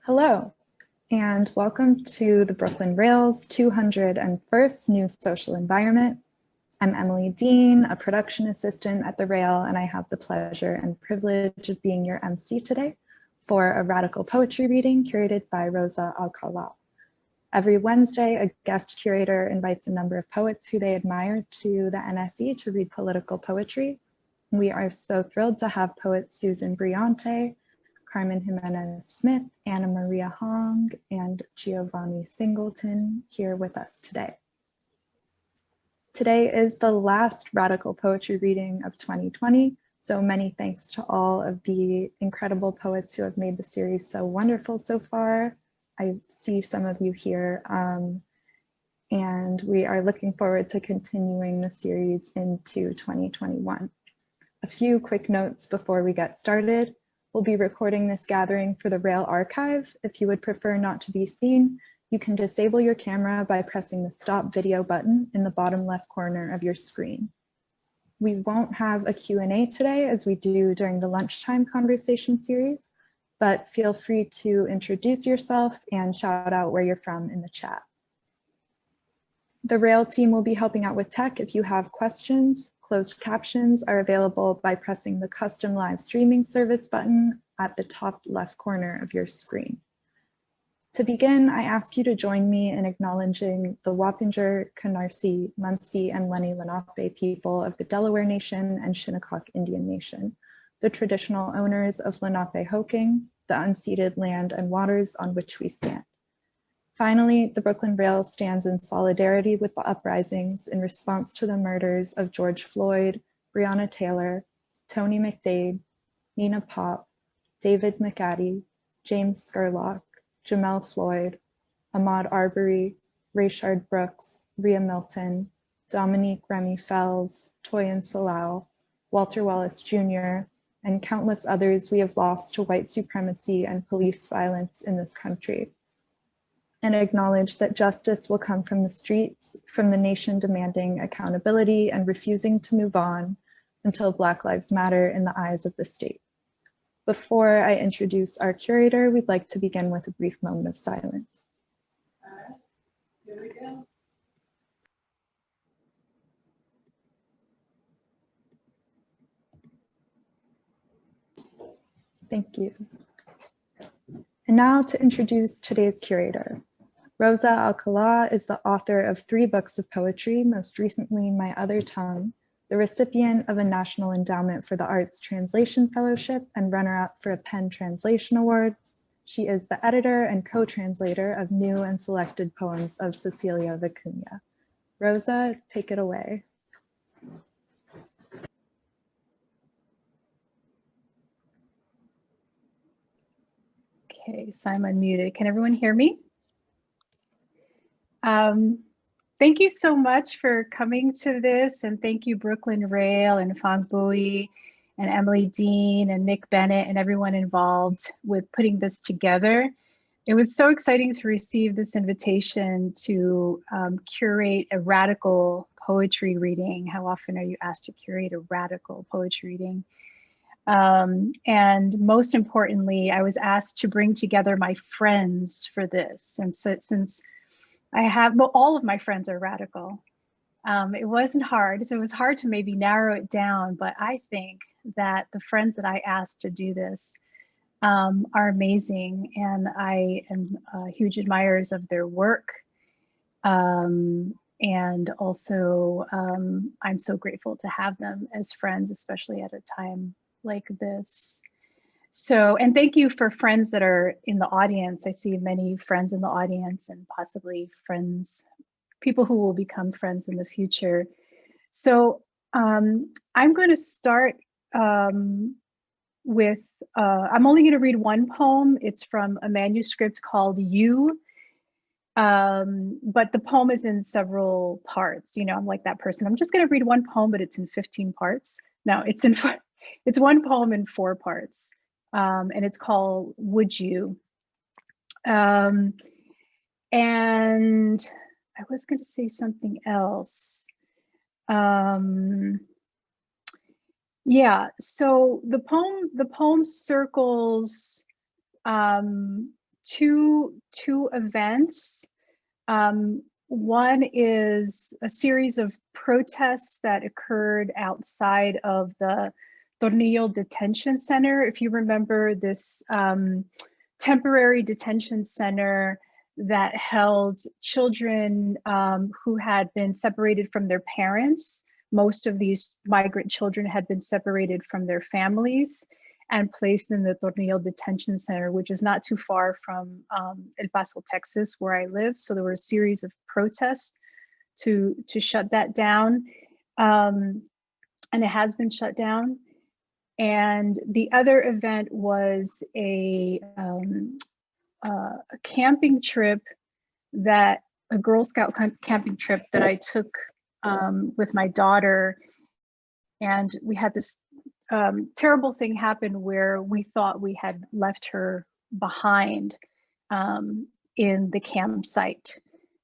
Hello, and welcome to the Brooklyn Rail's 201st New Social Environment. I'm Emily Dean, a production assistant at the Rail, and I have the pleasure and privilege of being your MC today for a radical poetry reading curated by Rosa Alcalá. Every Wednesday, a guest curator invites a number of poets who they admire to the NSE to read political poetry. We are so thrilled to have poets Susan Briante, Carmen Giménez Smith, Anna Maria Hong, and Giovanni Singleton here with us today. Today is the last radical poetry reading of 2020, so many thanks to all of the incredible poets who have made the series so wonderful so far. I see some of you here, and we are looking forward to continuing the series into 2021. A few quick notes before we get started. We'll be recording this gathering for the Rail archive. If you would prefer not to be seen, you can disable your camera by pressing the stop video button in the bottom left corner of your screen. We won't have a Q&A today as we do during the lunchtime conversation series, but feel free to introduce yourself and shout out where you're from in the chat. The Rail team will be helping out with tech if you have questions. Closed captions are available by pressing the custom live streaming service button at the top left corner of your screen. To begin, I ask you to join me in acknowledging the Wappinger, Canarsie, Munsee, and Lenni Lenape people of the Delaware Nation and Shinnecock Indian Nation, the traditional owners of Lenapehoking, the unceded land and waters on which we stand. Finally, the Brooklyn Rail stands in solidarity with the uprisings in response to the murders of George Floyd, Breonna Taylor, Tony McDade, Nina Pop, David McAdie, James Scurlock, Jamel Floyd, Ahmaud Arbery, Rayshard Brooks, Rhea Milton, Dominique Remy Fells, Toyin Salau, Walter Wallace Jr., and countless others we have lost to white supremacy and police violence in this country. And acknowledge that justice will come from the streets, from the nation demanding accountability and refusing to move on until Black Lives Matter in the eyes of the state. Before I introduce our curator, we'd like to begin with a brief moment of silence. All right, here we go. Thank you. And now to introduce today's curator. Rosa Alcalá is the author of 3 books of poetry, most recently My Other Tongue, the recipient of a National Endowment for the Arts Translation Fellowship and runner-up for a PEN Translation Award. She is the editor and co-translator of new and selected poems of Cecilia Vicuña. Rosa, take it away. Okay, so I'm unmuted. Can everyone hear me? Thank you so much for coming to this, and thank you Brooklyn Rail and Fang Bui and Emily Dean and Nick Bennett and everyone involved with putting this together. It was so exciting to receive this invitation to curate a radical poetry reading. How often are you asked to curate a radical poetry reading? And most importantly, I was asked to bring together my friends for this. And so since I have, well, all of my friends are radical. It wasn't hard. So it was hard to maybe narrow it down, but I think that the friends that I asked to do this are amazing. And I am huge admirers of their work. And also I'm so grateful to have them as friends, especially at a time like this. So, and thank you for friends that are in the audience. I see many friends in the audience and possibly friends, people who will become friends in the future. So I'm going to start with, I'm only going to read one poem. It's from a manuscript called You, but the poem is in several parts. You know, I'm like that person. I'm just going to read one poem, but it's in 15 parts. No, it's one poem in 4 parts. And it's called Would You? And I was going to say something else. Yeah, so the poem circles two events. One is a series of protests that occurred outside of the Tornillo Detention Center. If you remember this temporary detention center that held children who had been separated from their parents. Most of these migrant children had been separated from their families and placed in the Tornillo Detention Center, which is not too far from El Paso, Texas, where I live. So there were a series of protests to shut that down. And it has been shut down. And the other event was a camping trip a Girl Scout camping trip that I took with my daughter. And we had this terrible thing happen where we thought we had left her behind in the campsite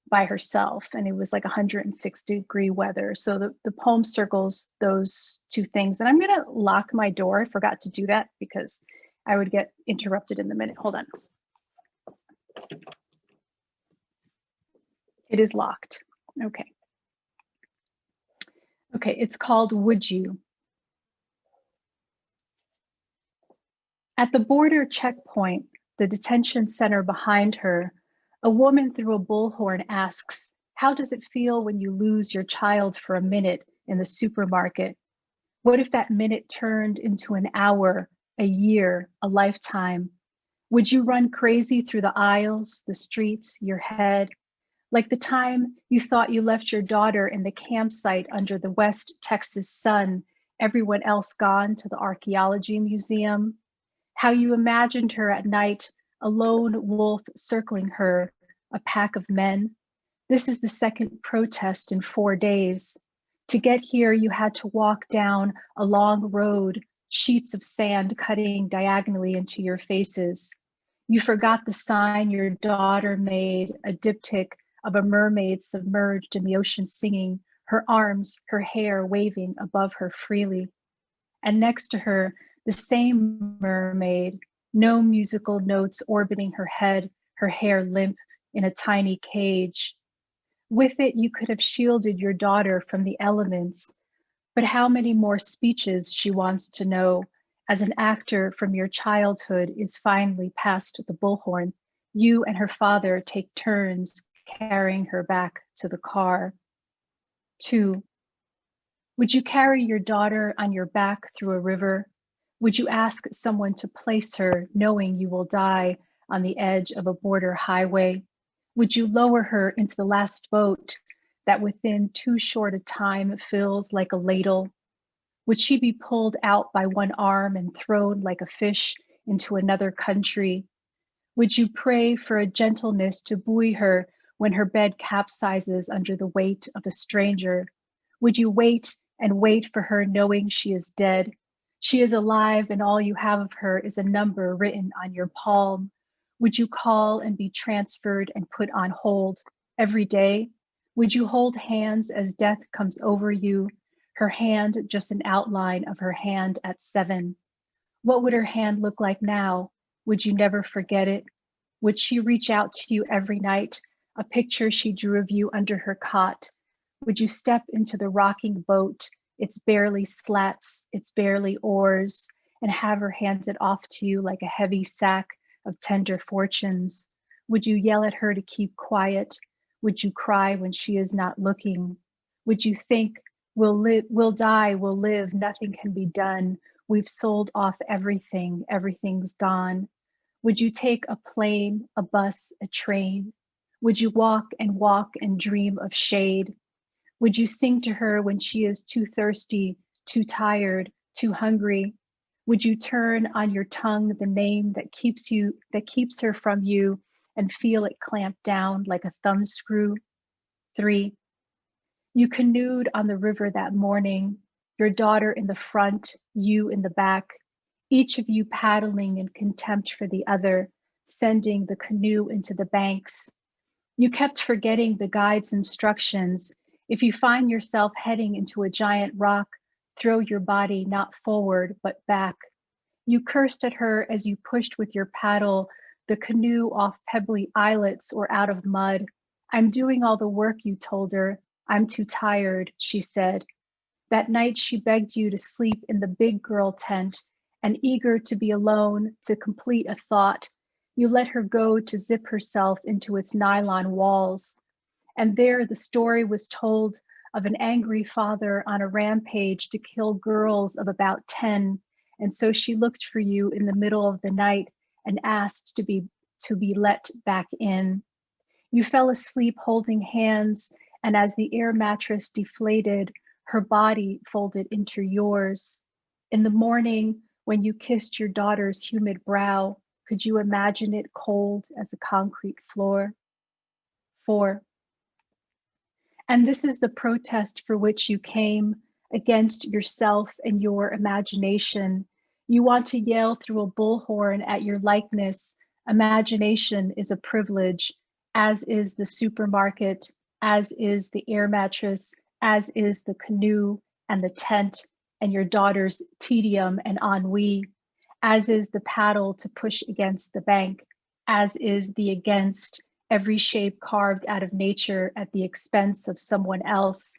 by herself. And it was like 106-degree weather. So the poem circles those two things. And I'm gonna lock my door. I forgot to do that because I would get interrupted in a minute. Hold on. It is locked. Okay. Okay, it's called Would You? At the border checkpoint, the detention center behind her, a woman through a bullhorn asks, how does it feel when you lose your child for a minute in the supermarket? What if that minute turned into an hour, a year, a lifetime? Would you run crazy through the aisles, the streets, your head? Like the time you thought you left your daughter in the campsite under the West Texas sun, everyone else gone to the archaeology museum. How you imagined her at night, a lone wolf circling her, a pack of men. This is the second protest in 4 days. To get here, you had to walk down a long road, sheets of sand cutting diagonally into your faces. You forgot the sign your daughter made, a diptych of a mermaid submerged in the ocean singing, her arms, her hair waving above her freely. And next to her, the same mermaid, no musical notes orbiting her head, her hair limp in a tiny cage. With it, you could have shielded your daughter from the elements, but how many more speeches she wants to know as an actor from your childhood is finally past the bullhorn. You and her father take turns carrying her back to the car. 2, would you carry your daughter on your back through a river? Would you ask someone to place her knowing you will die on the edge of a border highway? Would you lower her into the last boat that within too short a time fills like a ladle? Would she be pulled out by one arm and thrown like a fish into another country? Would you pray for a gentleness to buoy her when her bed capsizes under the weight of a stranger? Would you wait and wait for her knowing she is dead? She is alive and all you have of her is a number written on your palm. Would you call and be transferred and put on hold every day? Would you hold hands as death comes over you? Her hand just an outline of her hand at 7. What would her hand look like now? Would you never forget it? Would she reach out to you every night? A picture she drew of you under her cot. Would you step into the rocking boat, its barely slats, its barely oars, and have her hand it off to you like a heavy sack of tender fortunes? Would you yell at her to keep quiet? Would you cry when she is not looking? Would you think, we'll die, we'll live, nothing can be done. We've sold off everything, everything's gone. Would you take a plane, a bus, a train? Would you walk and dream of shade? Would you sing to her when she is too thirsty, too tired, too hungry? Would you turn on your tongue the name that keeps her from you and feel it clamp down like a thumb screw? 3, you canoed on the river that morning, your daughter in the front, you in the back, each of you paddling in contempt for the other, sending the canoe into the banks. You kept forgetting the guide's instructions. If you find yourself heading into a giant rock, throw your body not forward, but back. You cursed at her as you pushed with your paddle the canoe off pebbly islets or out of mud. I'm doing all the work, you told her. I'm too tired, she said. That night she begged you to sleep in the big girl tent, and eager to be alone, to complete a thought, you let her go to zip herself into its nylon walls. And there the story was told of an angry father on a rampage to kill girls of about 10. And so she looked for you in the middle of the night and asked to be let back in. You fell asleep holding hands, and as the air mattress deflated, her body folded into yours. In the morning, when you kissed your daughter's humid brow, could you imagine it cold as a concrete floor? 4. And this is the protest for which you came, against yourself and your imagination. You want to yell through a bullhorn at your likeness. Imagination is a privilege, as is the supermarket, as is the air mattress, as is the canoe and the tent and your daughter's tedium and ennui, as is the paddle to push against the bank, as is the against, every shape carved out of nature at the expense of someone else,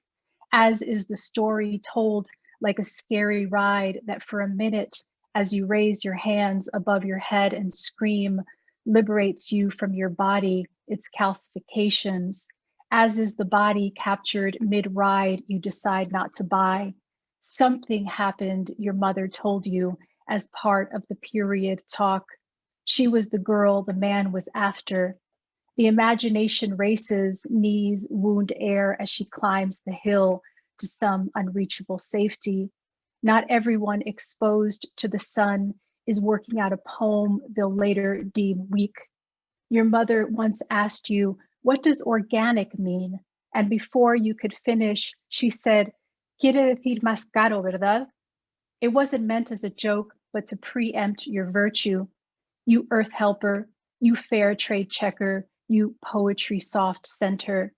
as is the story told like a scary ride that for a minute, as you raise your hands above your head and scream, liberates you from your body, its calcifications, as is the body captured mid-ride you decide not to buy. Something happened, your mother told you, as part of the period talk. She was the girl the man was after. The imagination races, knees wound air as she climbs the hill to some unreachable safety. Not everyone exposed to the sun is working out a poem they'll later deem weak. Your mother once asked you, what does organic mean? And before you could finish, she said, quiere decir más caro, ¿verdad? It wasn't meant as a joke, but to preempt your virtue. You earth helper, you fair trade checker, you poetry soft center.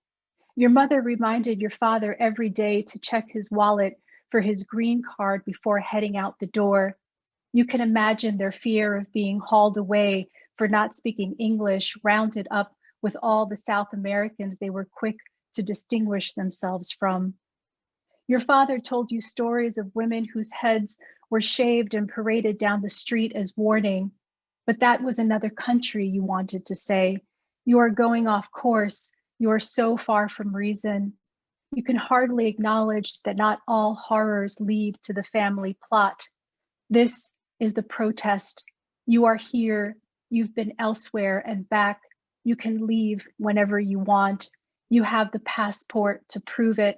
Your mother reminded your father every day to check his wallet for his green card before heading out the door. You can imagine their fear of being hauled away for not speaking English, rounded up with all the South Americans they were quick to distinguish themselves from. Your father told you stories of women whose heads were shaved and paraded down the street as warning, but that was another country, you wanted to say. You are going off course. You are so far from reason. You can hardly acknowledge that not all horrors lead to the family plot. This is the protest. You are here. You've been elsewhere and back. You can leave whenever you want. You have the passport to prove it,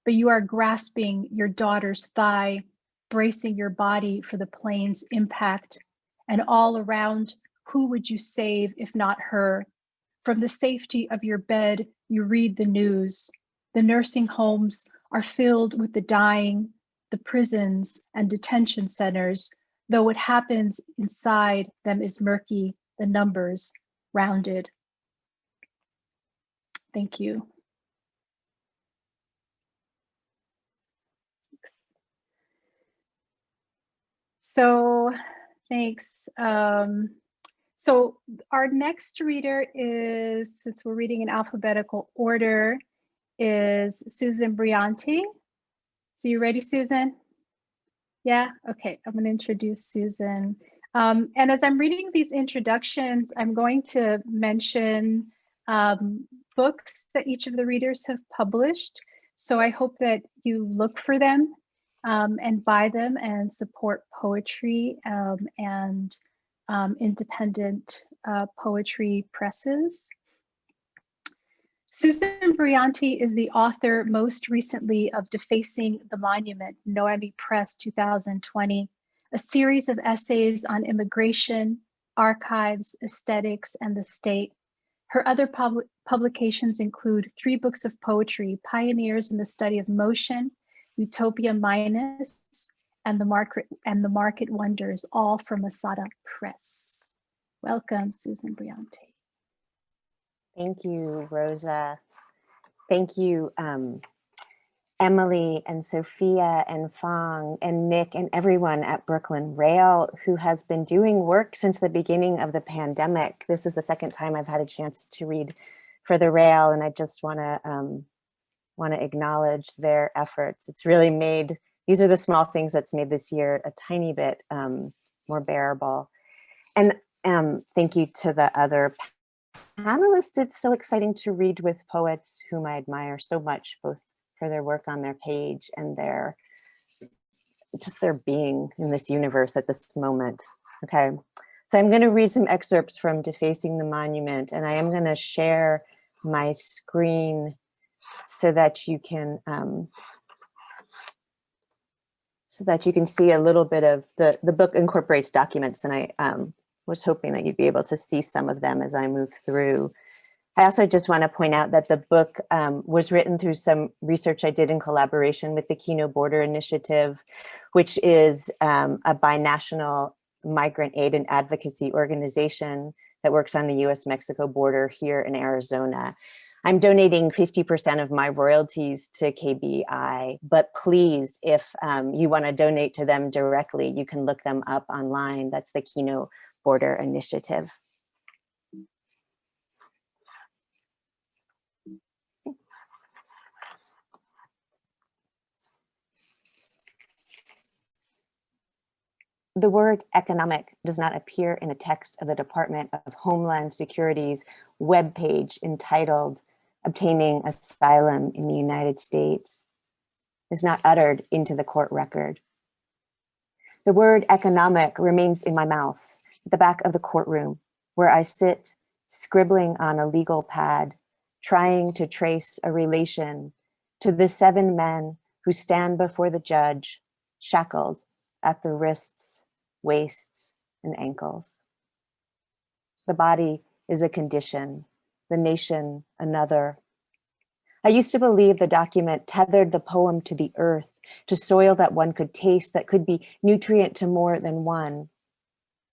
but you are grasping your daughter's thigh, bracing your body for the plane's impact. And all around, who would you save if not her? From the safety of your bed, you read the news. The nursing homes are filled with the dying, the prisons and detention centers, though what happens inside them is murky, the numbers rounded. Thank you. So, thanks. So our next reader is, since we're reading in alphabetical order, is Susan Briante. So you ready, Susan? Yeah, okay, I'm gonna introduce Susan. And as I'm reading these introductions, I'm going to mention books that each of the readers have published. So I hope that you look for them and buy them and support poetry and independent poetry presses. Susan Briante is the author most recently of Defacing the Monument, Noemi Press 2020, a series of essays on immigration, archives, aesthetics, and the state. Her other publications include 3 books of poetry, Pioneers in the Study of Motion, Utopia Minus, and the Market Wonders, all from Masada Press. Welcome, Susan Briante. Thank you, Rosa. Thank you. And Emily and Sophia and Fong and Nick and everyone at Brooklyn Rail who has been doing work since the beginning of the pandemic. This is the second time I've had a chance to read for the Rail, and I just want to acknowledge their efforts. It's really made, these are the small things that's made this year a tiny bit more bearable. And thank you to the other panelists. It's so exciting to read with poets whom I admire so much, both for their work on their page and their being in this universe at this moment. Okay, so I'm going to read some excerpts from Defacing the Monument, and I am going to share my screen so that you can see a little bit of the book incorporates documents, and I was hoping that you'd be able to see some of them as I move through. I also just want to point out that the book was written through some research I did in collaboration with the Kino Border Initiative, which is a binational migrant aid and advocacy organization that works on the US-Mexico border here in Arizona. I'm donating 50% of my royalties to KBI, but please, if you want to donate to them directly, you can look them up online. That's the Kino Border Initiative. The word economic does not appear in the text of the Department of Homeland Security's webpage entitled Obtaining Asylum in the United States. It's not uttered into the court record. The word economic remains in my mouth at the back of the courtroom, where I sit scribbling on a legal pad, trying to trace a relation to the 7 men who stand before the judge, shackled at the wrists, waists, and ankles. The body is a condition, the nation another. I used to believe the document tethered the poem to the earth, to soil that one could taste, that could be nutrient to more than one.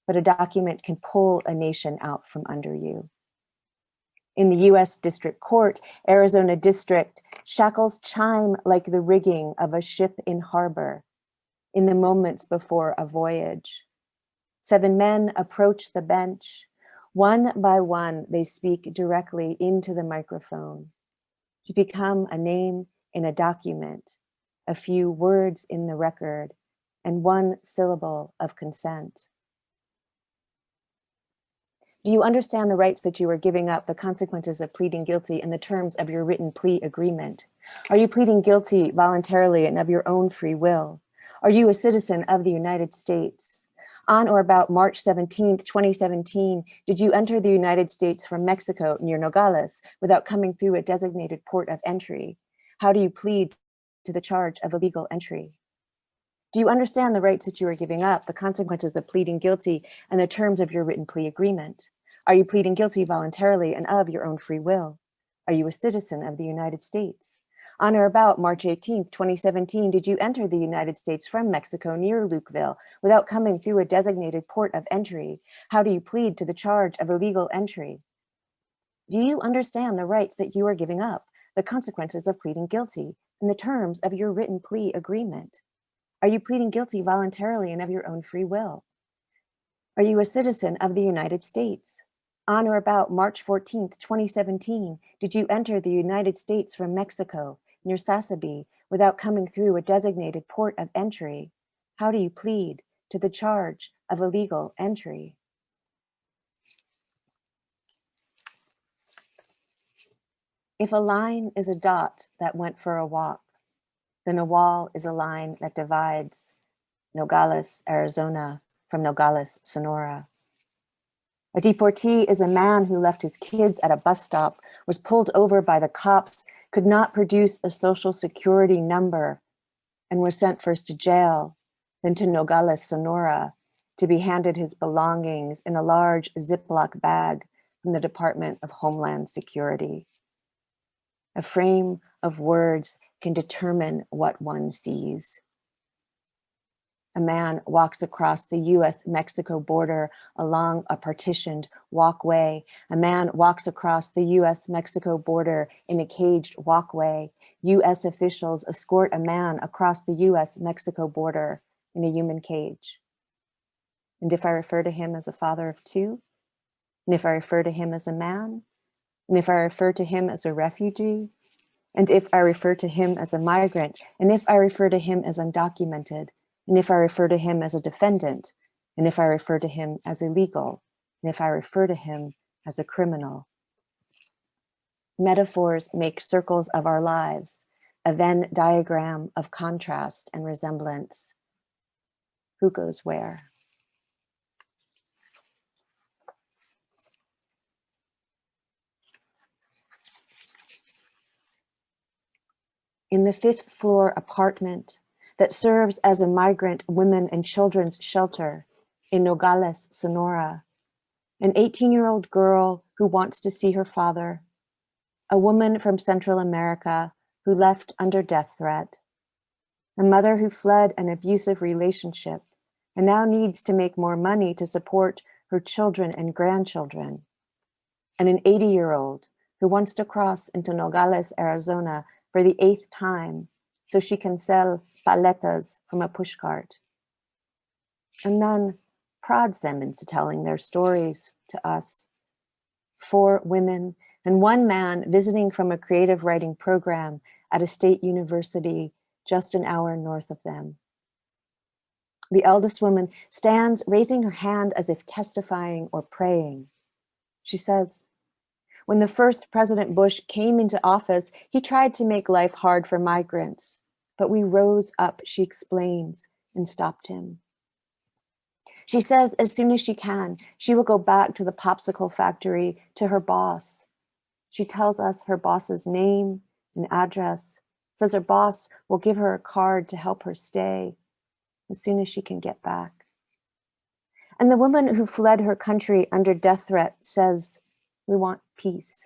But a document can pull a nation out from under you. In the US District Court, Arizona District, shackles chime like the rigging of a ship in harbor in the moments before a voyage. 7 men approach the bench. One by one, they speak directly into the microphone to become a name in a document, a few words in the record, and 1 syllable of consent. Do you understand the rights that you are giving up, the consequences of pleading guilty, and the terms of your written plea agreement? Are you pleading guilty voluntarily and of your own free will? Are you a citizen of the United States? On or about March 17th, 2017, did you enter the United States from Mexico near Nogales without coming through a designated port of entry? How do you plead to the charge of illegal entry? Do you understand the rights that you are giving up, the consequences of pleading guilty, and the terms of your written plea agreement? Are you pleading guilty voluntarily and of your own free will? Are you a citizen of the United States? On or about March 18th, 2017, did you enter the United States from Mexico near Lukeville without coming through a designated port of entry? How do you plead to the charge of illegal entry? Do you understand the rights that you are giving up, the consequences of pleading guilty, and the terms of your written plea agreement? Are you pleading guilty voluntarily and of your own free will? Are you a citizen of the United States? On or about March 14th, 2017, did you enter the United States from Mexico near Sasabe without coming through a designated port of entry? How do you plead to the charge of illegal entry? If a line is a dot that went for a walk, then a wall is a line that divides Nogales, Arizona from Nogales, Sonora. A deportee is a man who left his kids at a bus stop, was pulled over by the cops, could not produce a social security number, and was sent first to jail, then to Nogales, Sonora, to be handed his belongings in a large Ziploc bag from the Department of Homeland Security. A frame of words can determine what one sees. A man walks across the US-Mexico border along a partitioned walkway. A man walks across the US-Mexico border in a caged walkway. US officials escort a man across the US-Mexico border in a human cage. And if I refer to him as a father of two, and if I refer to him as a man, and if I refer to him as a refugee, and if I refer to him as a migrant, and if I refer to him as undocumented, and if I refer to him as a defendant, and if I refer to him as illegal, and if I refer to him as a criminal. Metaphors make circles of our lives, a Venn diagram of contrast and resemblance. Who goes where? In the 5th floor apartment that serves as a migrant women and children's shelter in Nogales, Sonora, an 18-year-old girl who wants to see her father, a woman from Central America who left under death threat, a mother who fled an abusive relationship and now needs to make more money to support her children and grandchildren, and an 80-year-old who wants to cross into Nogales, Arizona for the 8th time so she can sell paletas from a pushcart. A nun prods them into telling their stories to us. 4 women and 1 man visiting from a creative writing program at a state university just an hour north of them. The eldest woman stands raising her hand as if testifying or praying. She says, when the first President Bush came into office, he tried to make life hard for migrants, but we rose up, she explains, and stopped him. She says as soon as she can, she will go back to the popsicle factory to her boss. She tells us her boss's name and address, says her boss will give her a card to help her stay as soon as she can get back. And the woman who fled her country under death threat says, we want peace.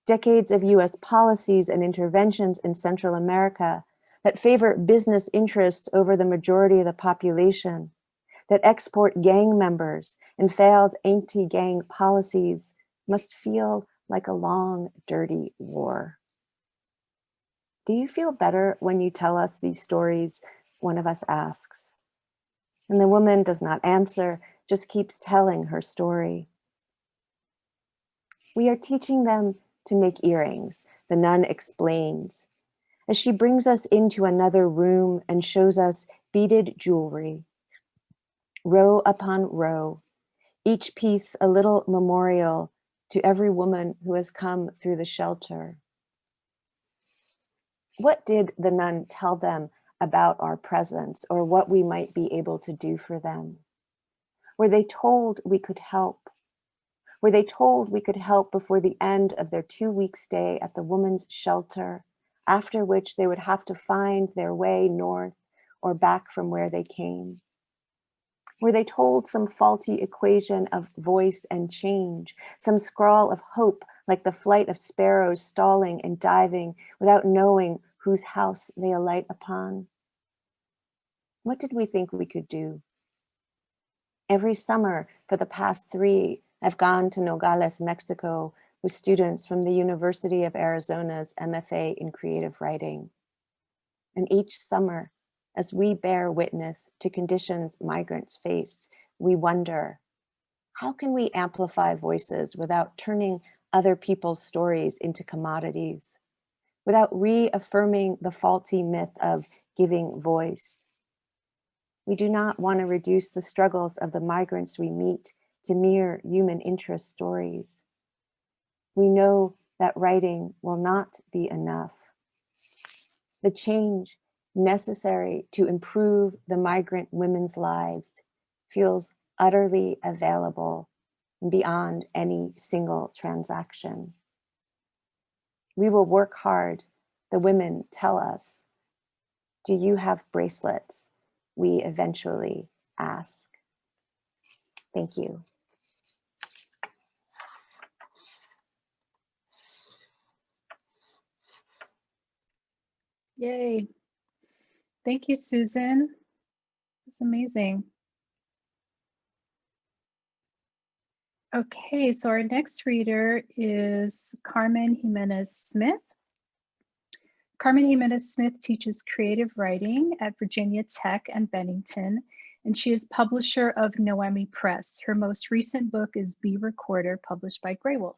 Decades of US policies and interventions in Central America that favor business interests over the majority of the population, that export gang members and failed anti-gang policies must feel like a long, dirty war. Do you feel better when you tell us these stories? One of us asks. And the woman does not answer, just keeps telling her story. We are teaching them to make earrings, the nun explains, as she brings us into another room and shows us beaded jewelry, row upon row, each piece a little memorial to every woman who has come through the shelter. What did the nun tell them about our presence or what we might be able to do for them? Were they told we could help? Were they told we could help before the end of their 2-week stay at the women's shelter, after which they would have to find their way north or back from where they came? Were they told some faulty equation of voice and change, some scrawl of hope like the flight of sparrows stalling and diving without knowing whose house they alight upon? What did we think we could do? Every summer for the past 3, I've gone to Nogales, Mexico with students from the University of Arizona's MFA in creative writing. And each summer, as we bear witness to conditions migrants face, we wonder, how can we amplify voices without turning other people's stories into commodities, without reaffirming the faulty myth of giving voice? We do not want to reduce the struggles of the migrants we meet to mere human interest stories. We know that writing will not be enough. The change necessary to improve the migrant women's lives feels utterly available and beyond any single transaction. We will work hard, the women tell us. Do you have bracelets? We eventually ask. Thank you. Yay. Thank you, Susan. That's amazing. Okay, so our next reader is Carmen Giménez Smith. Carmen Giménez Smith teaches creative writing at Virginia Tech and Bennington, and she is publisher of Noemi Press. Her most recent book is Be Recorder, published by Grey Wolf.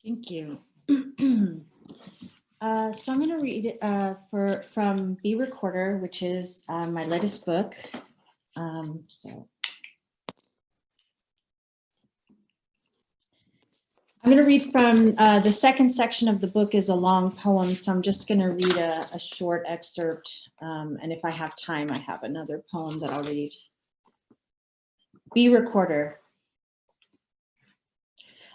Thank you. So I'm going to read from Be Recorder, which is my latest book. I'm going to read from the second section of the book is a long poem, so I'm just going to read a short excerpt, and if I have time, I have another poem that I'll read. Be Recorder.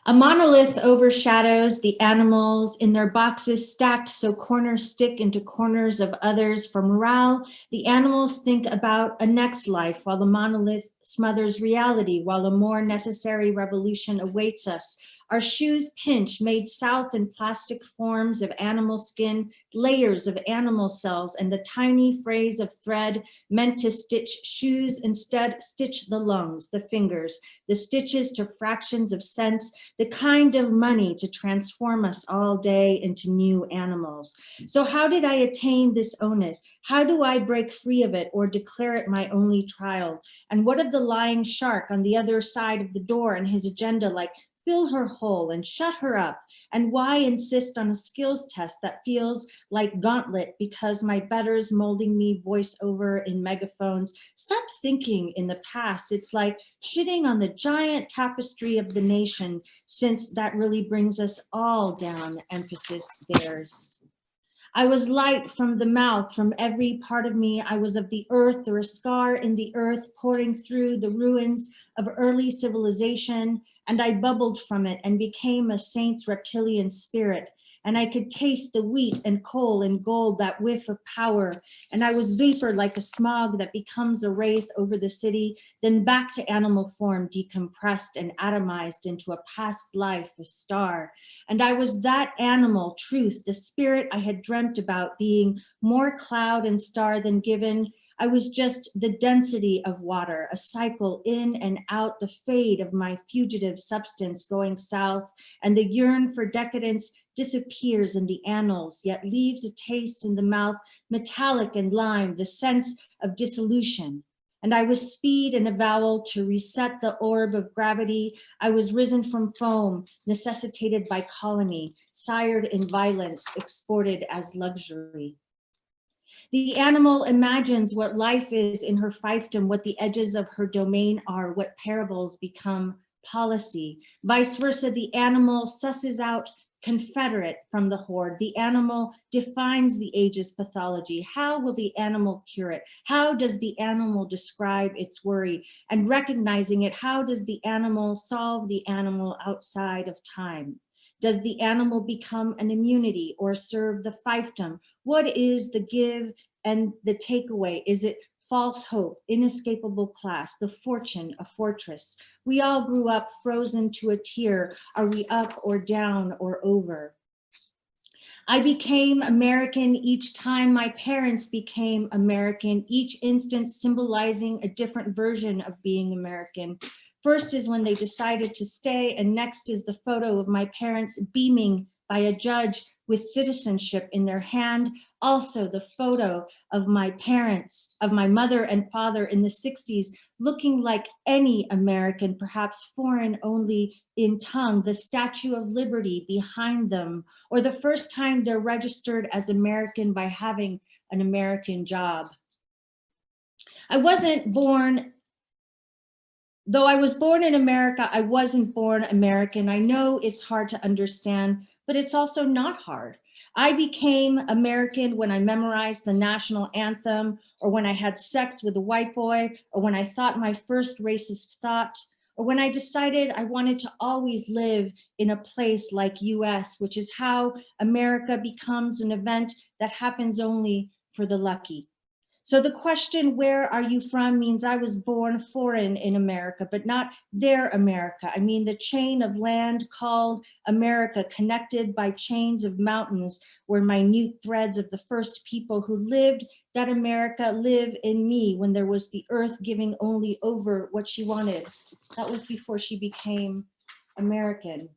A monolith overshadows the animals in their boxes stacked so corners stick into corners of others. For morale, the animals think about a next life while the monolith smothers reality, while a more necessary revolution awaits us. Our shoes pinch, made south in plastic forms of animal skin, layers of animal cells, and the tiny phrase of thread meant to stitch shoes instead stitch the lungs, the fingers, the stitches to fractions of cents, the kind of money to transform us all day into new animals. So how did I attain this onus? How do I break free of it or declare it my only trial? And what of the lying shark on the other side of the door and his agenda like, fill her whole and shut her up? And why insist on a skills test that feels like gauntlet because my betters molding me voice over in megaphones? Stop thinking in the past. It's like shitting on the giant tapestry of the nation, since that really brings us all down, emphasis theirs. I was light from the mouth, from every part of me. I was of the earth or a scar in the earth pouring through the ruins of early civilization, and I bubbled from it and became a saint's reptilian spirit. And I could taste the wheat and coal and gold, that whiff of power. And I was vapor like a smog that becomes a wraith over the city, then back to animal form, decompressed and atomized into a past life, a star. And I was that animal, truth, the spirit I had dreamt about, being more cloud and star than given. I was just the density of water, a cycle in and out, the fade of my fugitive substance going south, and the yearn for decadence disappears in the annals, yet leaves a taste in the mouth, metallic and lime, the sense of dissolution. And I was speed and avowal to reset the orb of gravity. I was risen from foam, necessitated by colony, sired in violence, exported as luxury. The animal imagines what life is in her fiefdom, what the edges of her domain are, what parables become policy. Vice versa, the animal susses out confederate from the horde. The animal defines the age's pathology. How will the animal cure it? How does the animal describe its worry? And recognizing it, how does the animal solve the animal outside of time? Does the animal become an immunity or serve the fiefdom? What is the give and the takeaway? Is it false hope, inescapable class, the fortune, a fortress? We all grew up frozen to a tier. Are we up or down or over? I became American each time my parents became American, each instance symbolizing a different version of being American. First is when they decided to stay, and next is the photo of my parents beaming by a judge with citizenship in their hand. Also the photo of my parents, of my mother and father in the 60s, looking like any American, perhaps foreign only in tongue, the Statue of Liberty behind them, or the first time they're registered as American by having an American job. I wasn't born, though I was born in America, I wasn't born American. I know it's hard to understand, but it's also not hard. I became American when I memorized the national anthem, or when I had sex with a white boy, or when I thought my first racist thought, or when I decided I wanted to always live in a place like US, which is how America becomes an event that happens only for the lucky. So the question, where are you from, means I was born foreign in America, but not their America. I mean the chain of land called America, connected by chains of mountains, where minute threads of the first people who lived that America live in me, when there was the earth giving only over what she wanted. That was before she became American.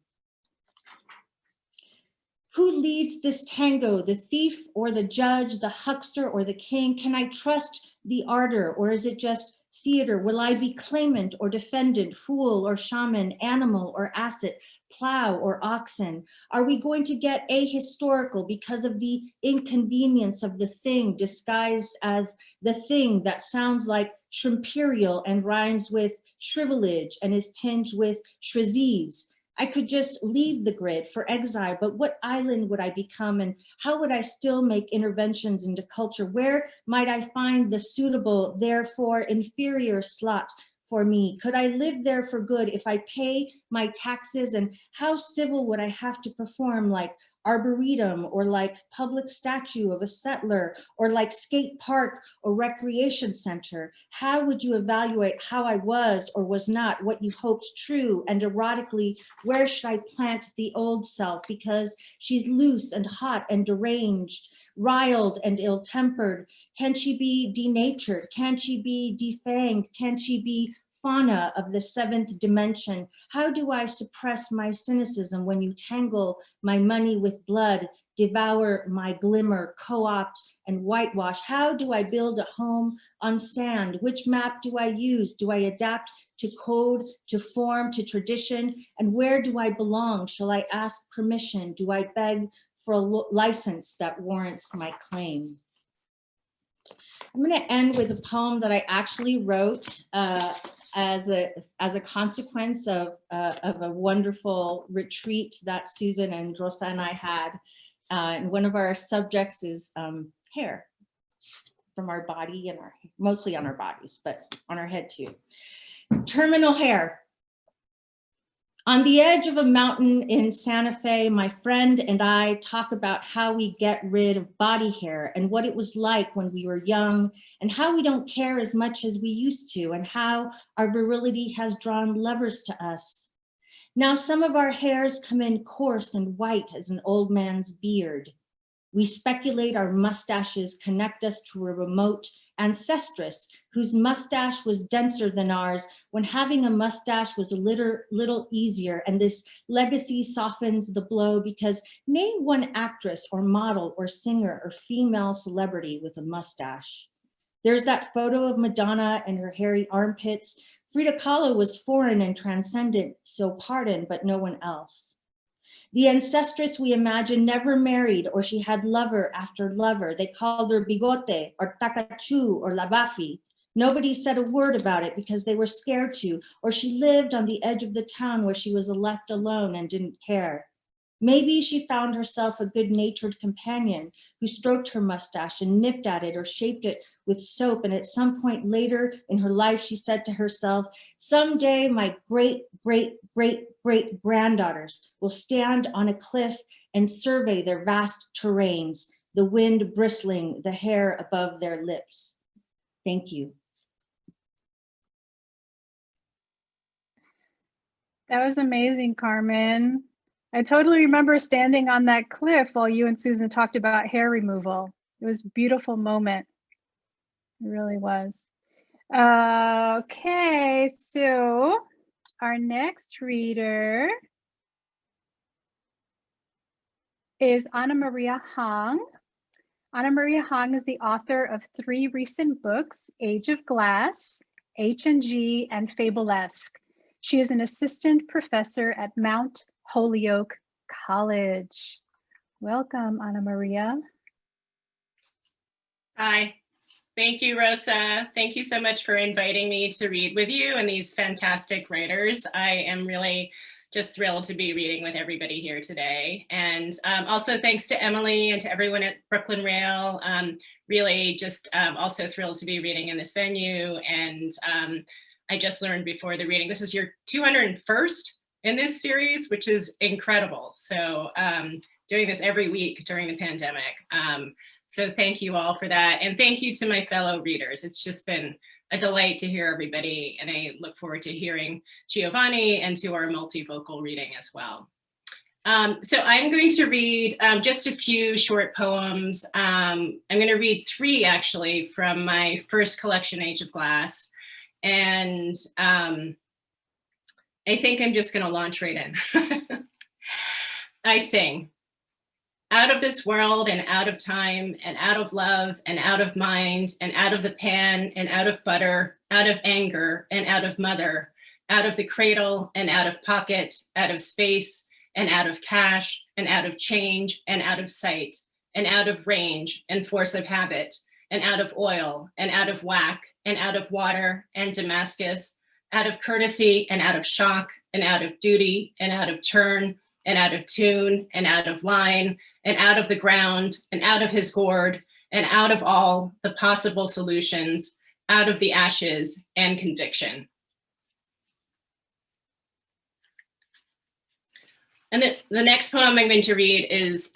Who leads this tango, the thief or the judge, the huckster or the king? Can I trust the ardor, or is it just theater? Will I be claimant or defendant, fool or shaman, animal or asset, plow or oxen? Are we going to get ahistorical because of the inconvenience of the thing disguised as the thing that sounds like shrimperial and rhymes with shrivelage and is tinged with shreziz? I could just leave the grid for exile, but what island would I become, and how would I still make interventions into culture? Where might I find the suitable, therefore inferior slot for me? Could I live there for good if I pay my taxes? And how civil would I have to perform, like arboretum, or like public statue of a settler, or like skate park or recreation center? How would you evaluate how I was or was not, what you hoped true? And erotically, where should I plant the old self? Because she's loose and hot and deranged, riled and ill-tempered. Can she be denatured? Can she be defanged? Can she be fauna of the seventh dimension? How do I suppress my cynicism when you tangle my money with blood, devour my glimmer, co-opt and whitewash? How do I build a home on sand? Which map do I use? Do I adapt to code, to form, to tradition? And where do I belong? Shall I ask permission? Do I beg for a license that warrants my claim? I'm going to end with a poem that I actually wrote as a consequence of a wonderful retreat that Susan and Rosa and I had. And one of our subjects is hair from our body, and mostly on our bodies, but on our head too. Terminal hair. On the edge of a mountain in Santa Fe, my friend and I talk about how we get rid of body hair and what it was like when we were young, and how we don't care as much as we used to, and how our virility has drawn lovers to us. Now some of our hairs come in coarse and white as an old man's beard. We speculate our mustaches connect us to a remote ancestress whose mustache was denser than ours, when having a mustache was a little easier, and this legacy softens the blow, because name one actress or model or singer or female celebrity with a mustache. There's that photo of Madonna and her hairy armpits. Frida Kahlo was foreign and transcendent, so pardon, but no one else. The ancestress we imagine never married, or she had lover after lover. They called her bigote or takachu or lavafi. Nobody said a word about it because they were scared to, or she lived on the edge of the town where she was left alone and didn't care. Maybe she found herself a good-natured companion who stroked her mustache and nipped at it or shaped it with soap. And at some point later in her life, she said to herself, someday my great, great, great, great granddaughters will stand on a cliff and survey their vast terrains, the wind bristling, the hair above their lips. Thank you. That was amazing, Carmen. I totally remember standing on that cliff while you and Susan talked about hair removal. It was a beautiful moment. It really was. Okay, so our next reader is Ana Maria Hong. Ana Maria Hong is the author of 3 recent books, Age of Glass, H&G, and Fablesque. She is an assistant professor at Mount Holyoke College. Welcome, Ana Maria. Hi, thank you, Rosa. Thank you so much for inviting me to read with you and these fantastic writers. I am really just thrilled to be reading with everybody here today. And also thanks to Emily and to everyone at Brooklyn Rail. Really just also thrilled to be reading in this venue. And I just learned before the reading, this is your 201st in this series, which is incredible. So doing this every week during the pandemic. So thank you all for that. And thank you to my fellow readers. It's just been a delight to hear everybody. And I look forward to hearing Giovanni and to our multivocal reading as well. So I'm going to read just a few short poems. I'm going to read 3 actually from my first collection, Age of Glass. And I think I'm just going to launch right in. I sing. Out of this world and out of time and out of love and out of mind and out of the pan and out of butter, out of anger and out of mother, out of the cradle and out of pocket, out of space and out of cash and out of change and out of sight and out of range and force of habit and out of oil and out of whack and out of water and Damascus, out of courtesy and out of shock and out of duty and out of turn and out of tune and out of line and out of the ground and out of his gourd and out of all the possible solutions, out of the ashes and conviction. And the next poem I'm going to read is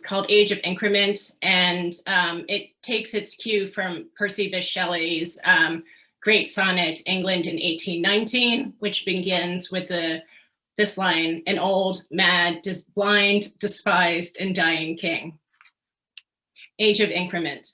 called Age of Increment, and it takes its cue from Percy Bysshe Shelley's great sonnet, England in 1819, which begins with this line, an old, mad, blind, despised, and dying king. Age of Increment.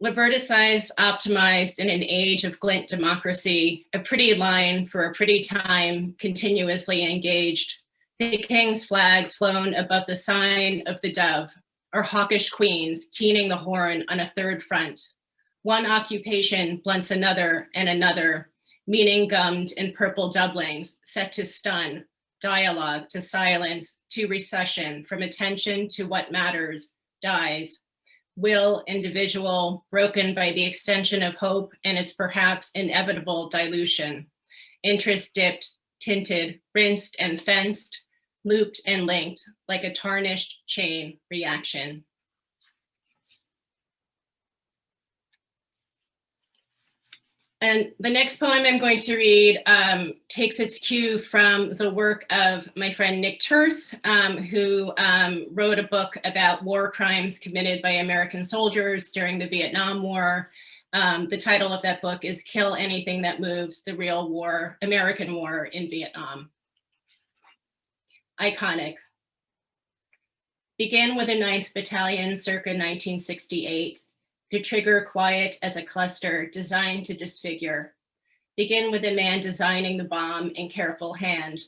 Liberticized, optimized in an age of glint democracy, a pretty line for a pretty time, continuously engaged. The king's flag flown above the sign of the dove, or hawkish queens keening the horn on a third front. One occupation blunts another and another, meaning gummed in purple doublings, set to stun, dialogue to silence, to recession, from attention to what matters, dies. Will individual, broken by the extension of hope and its perhaps inevitable dilution. Interest dipped, tinted, rinsed and fenced, looped and linked like a tarnished chain reaction. And the next poem I'm going to read takes its cue from the work of my friend Nick Terse, who wrote a book about war crimes committed by American soldiers during the Vietnam War. The title of that book is Kill Anything That Moves, the Real War, American War in Vietnam. Iconic. Begin with the 9th Battalion circa 1968. The trigger quiet as a cluster designed to disfigure. Begin with a man designing the bomb in careful hand,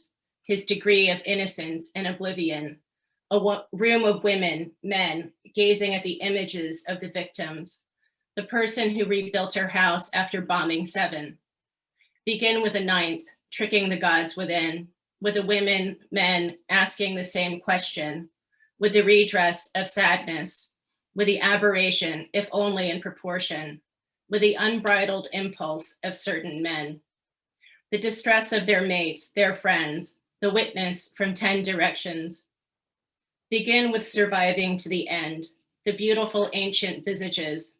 his degree of innocence and oblivion, a room of women, men, gazing at the images of the victims, the person who rebuilt her house after bombing 7. Begin with the 9th, tricking the gods within, with the women, men asking the same question, with the redress of sadness, with the aberration, if only in proportion, with the unbridled impulse of certain men, the distress of their mates, their friends, the witness from 10 directions. Begin with surviving to the end, the beautiful ancient visages,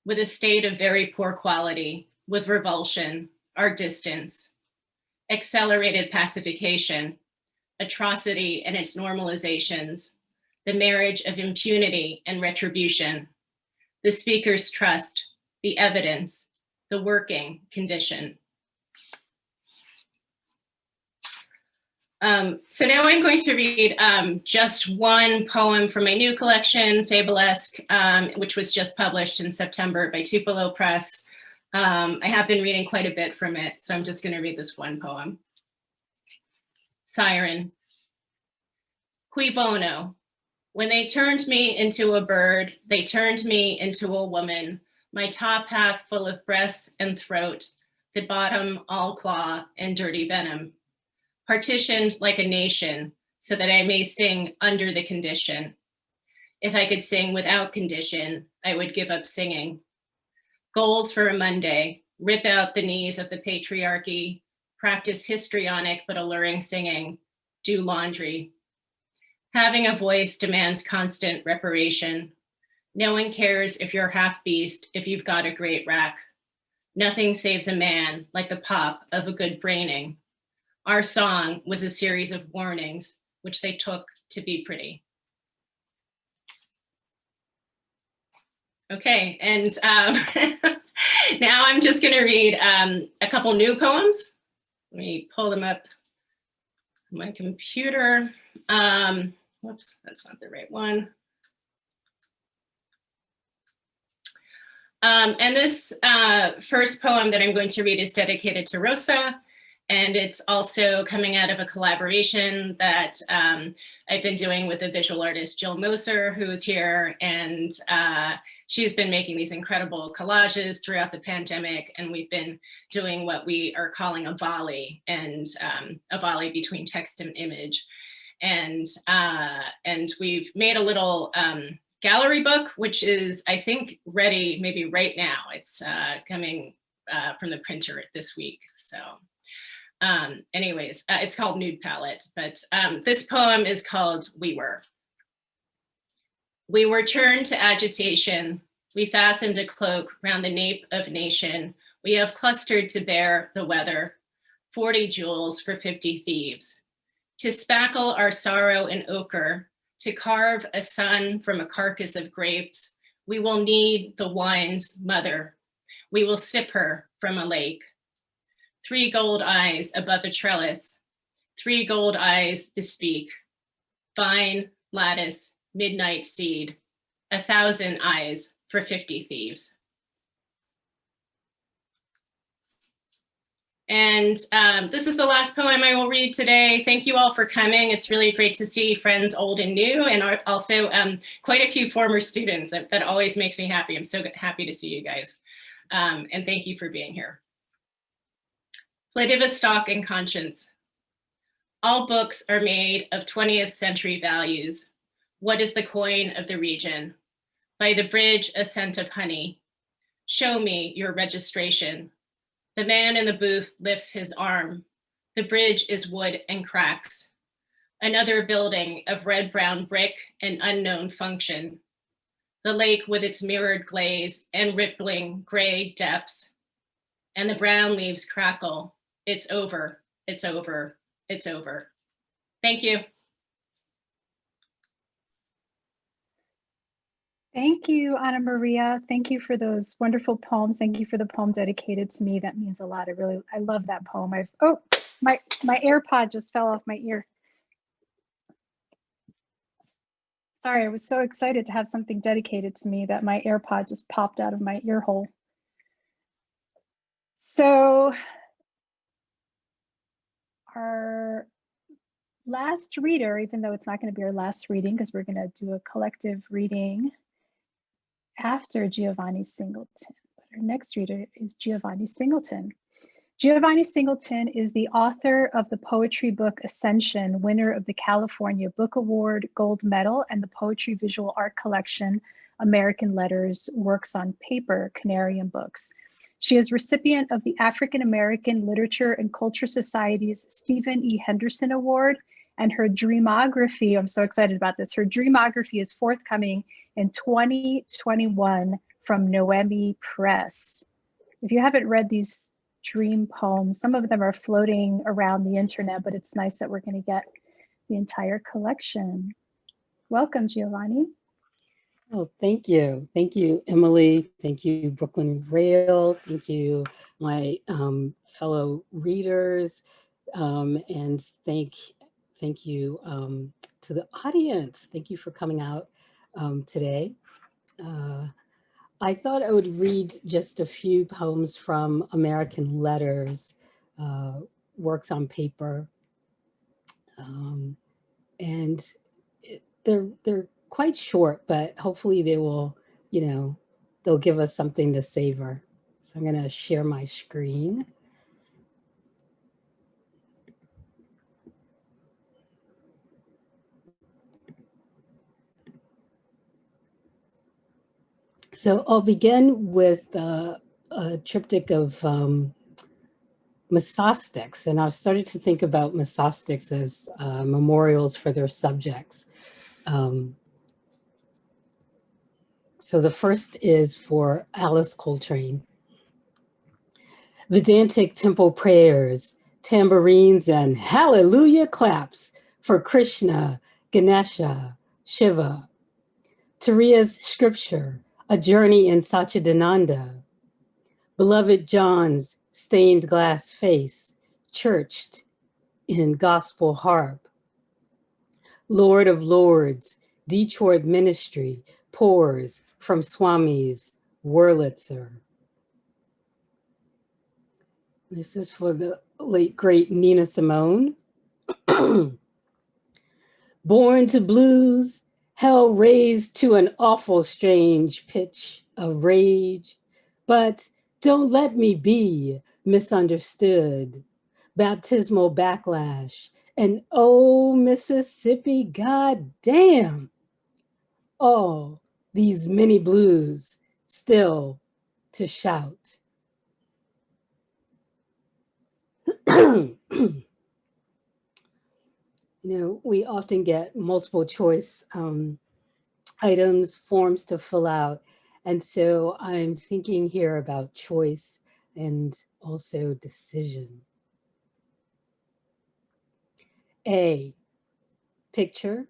with a state of very poor quality, with revulsion, our distance, accelerated pacification, atrocity and its normalizations, the marriage of impunity and retribution, the speaker's trust, the evidence, the working condition. So now I'm going to read just one poem from my new collection, Fabulesque, which was just published in September by Tupelo Press. I have been reading quite a bit from it, so I'm just going to read this one poem. Siren. Cui bono. When they turned me into a bird, they turned me into a woman, my top half full of breasts and throat, the bottom all claw and dirty venom, partitioned like a nation so that I may sing under the condition. If I could sing without condition, I would give up singing. Goals for a Monday, rip out the knees of the patriarchy, practice histrionic but alluring singing, do laundry. Having a voice demands constant reparation. No one cares if you're half beast, if you've got a great rack. Nothing saves a man like the pop of a good braining. Our song was a series of warnings, which they took to be pretty. Okay, and now I'm just going to read a couple new poems. Let me pull them up on my computer. Whoops, that's not the right one. And this first poem that I'm going to read is dedicated to Rosa, and it's also coming out of a collaboration that I've been doing with the visual artist Jill Moser, who is here, and she's been making these incredible collages throughout the pandemic, and we've been doing what we are calling a volley, and a volley between text and image. And we've made a little gallery book, which is, I think, ready maybe right now. It's coming from the printer this week. So anyways, it's called Nude Palette, but this poem is called We Were. We were turned to agitation. We fastened a cloak round the nape of nation. We have clustered to bear the weather, 40 jewels for 50 thieves. To spackle our sorrow in ochre, to carve a sun from a carcass of grapes, we will need the wine's mother. We will sip her from a lake. 3 gold eyes above a trellis, 3 gold eyes bespeak. Fine lattice, midnight seed, 1,000 eyes for 50 thieves. And this is the last poem I will read today. Thank you all for coming. It's really great to see friends old and new, and also quite a few former students. That always makes me happy. I'm so happy to see you guys. And thank you for being here. Vladivostok and conscience. All books are made of 20th century values. What is the coin of the region? By the bridge, a scent of honey. Show me your registration. The man in the booth lifts his arm. The bridge is wood and cracks. Another building of red-brown brick and unknown function. The lake with its mirrored glaze and rippling gray depths. And the brown leaves crackle. It's over, it's over, it's over. Thank you. Thank you, Ana Maria. Thank you for those wonderful poems. Thank you for the poems dedicated to me. That means a lot. I love that poem. Oh, my AirPod just fell off my ear. Sorry, I was so excited to have something dedicated to me that my AirPod just popped out of my ear hole. So our last reader, even though it's not going to be our last reading because we're going to do a collective reading after Giovanni Singleton. But our next reader is Giovanni Singleton. Giovanni Singleton is the author of the poetry book Ascension, winner of the California Book Award Gold Medal, and the poetry visual art collection American Letters, Works on Paper, Canarium Books. She is recipient of the African American Literature and Culture Society's Stephen E. Henderson Award, and her dreamography, I'm so excited about this, her dreamography is forthcoming in 2021 from Noemi Press. If you haven't read these dream poems, some of them are floating around the internet, but it's nice that we're going to get the entire collection. Welcome, Giovanni. Oh, thank you. Thank you, Emily. Thank you, Brooklyn Rail. Thank you, my fellow readers. And thank you to the audience. Thank you for coming out today. I thought I would read just a few poems from American Letters, Works on Paper. And they're quite short, but hopefully they will, they'll give us something to savor. So I'm going to share my screen. So I'll begin with a triptych of mesostics, and I've started to think about mesostics as memorials for their subjects. So the first is for Alice Coltrane. Vedantic temple prayers, tambourines, and hallelujah claps for Krishna, Ganesha, Shiva. Turiya's scripture, a journey in Satchidananda, beloved John's stained glass face, churched in gospel harp. Lord of Lords, Detroit ministry pours from Swami's Wurlitzer. This is for the late, great Nina Simone. Born to blues, hell raised to an awful strange pitch of rage, but don't let me be misunderstood. Baptismal backlash, and oh, Mississippi, goddamn. All these many blues still to shout. You know, we often get multiple choice items, forms to fill out. And so I'm thinking here about choice and also decision. A, picture.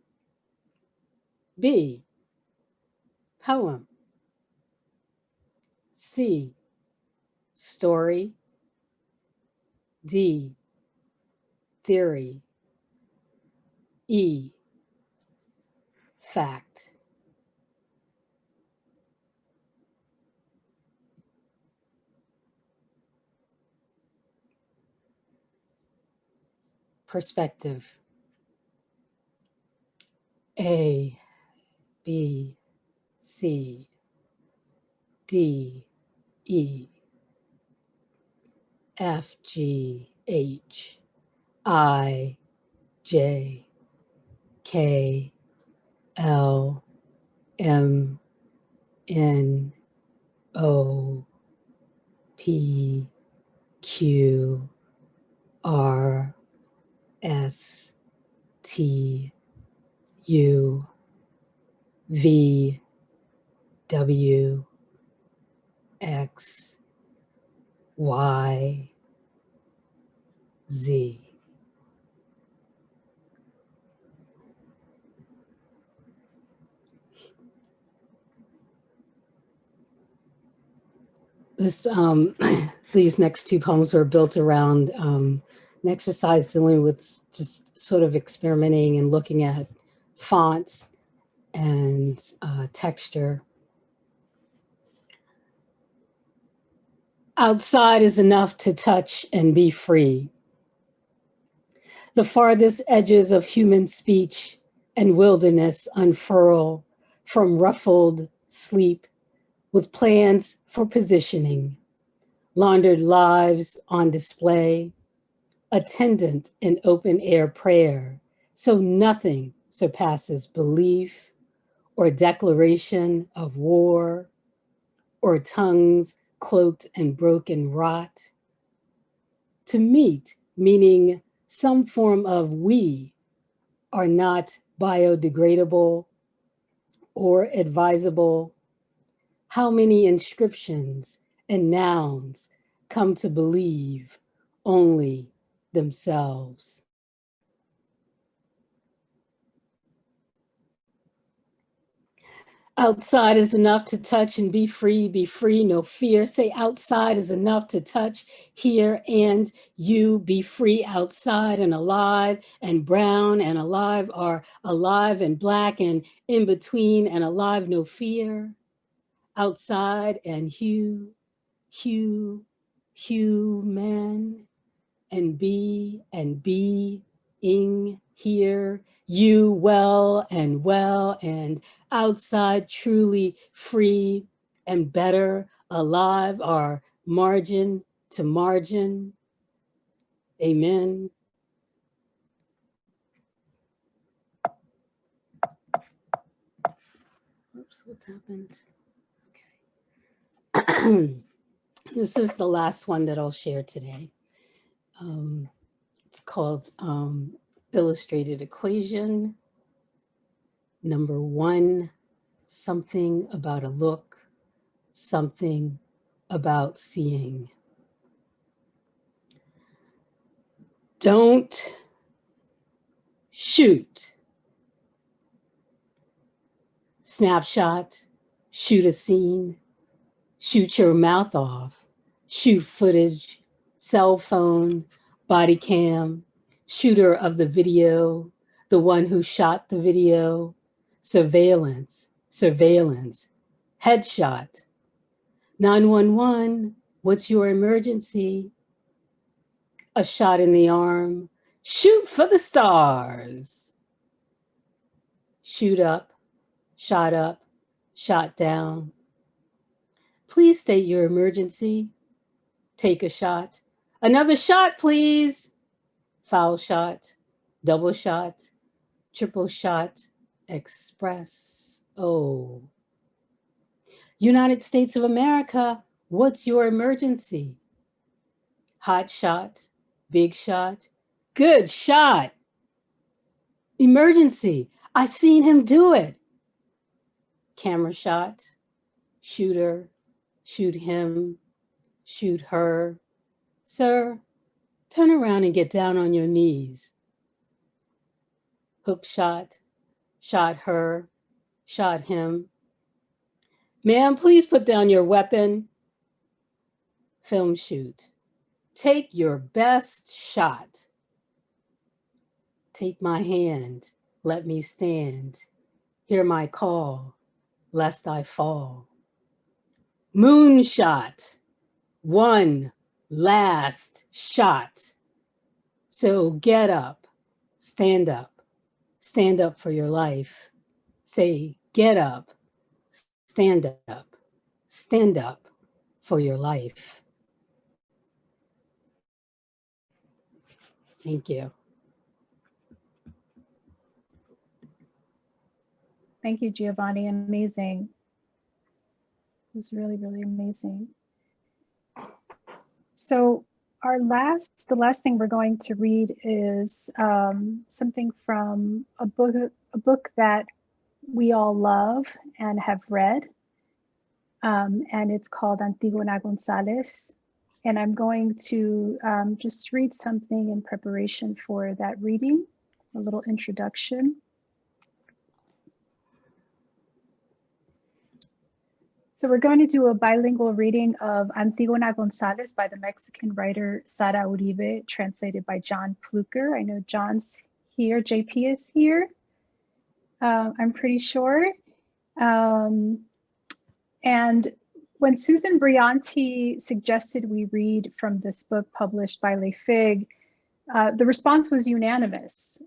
B, poem. C, story. D, theory. E, fact. Perspective. A, B, C, D, E, F, G, H, I, J, K, L, M, N, O, P, Q, R, S, T, U, V, W, X, Y, Z. This, these next two poems were built around an exercise dealing with just sort of experimenting and looking at fonts and texture. Outside is enough to touch and be free. The farthest edges of human speech and wilderness unfurl from ruffled sleep with plans for positioning, laundered lives on display, attendant in open air prayer, so nothing surpasses belief or declaration of war or tongues cloaked in broken rot. To meet, meaning some form of we are not biodegradable or advisable. How many inscriptions and nouns come to believe only themselves? Outside is enough to touch and be free, no fear. Say outside is enough to touch, hear, and you be free outside and alive and brown and alive are alive and black and in between and alive, no fear. Outside and human and being here, you well and outside truly free and better alive are margin to margin. Amen. Oops, what's happened? Okay. This is the last one that I'll share today. It's called Illustrated Equation. Number 1, something about a look, something about seeing. Don't shoot. Snapshot, shoot a scene, shoot your mouth off, shoot footage, cell phone, body cam, shooter of the video, the one who shot the video, surveillance, surveillance, headshot, 911, what's your emergency? A shot in the arm, shoot for the stars. Shoot up, shot down. Please state your emergency. Take a shot. Another shot, please. Foul shot, double shot, triple shot, express. Oh. United States of America, what's your emergency? Hot shot, big shot, good shot. Emergency, I seen him do it. Camera shot, shooter, shoot him, shoot her. Sir, turn around and get down on your knees. Hook shot, shot her, shot him. Ma'am, please put down your weapon. Film shoot. Take your best shot. Take my hand, let me stand. Hear my call, lest I fall. Moonshot, one last shot. So get up, stand up for your life. Say, get up, stand up for your life. Thank you. Thank you, Giovanni. Amazing. It was really, really amazing. So the last thing we're going to read is something from a book that we all love and have read. And it's called Antigona Gonzalez. And I'm going to just read something in preparation for that reading, a little introduction. So we're going to do a bilingual reading of Antigona Gonzalez by the Mexican writer Sara Uribe, translated by John Plucker. I know John's here, JP is here, I'm pretty sure. And when Susan Briante suggested we read from this book published by Le Fig, the response was unanimous.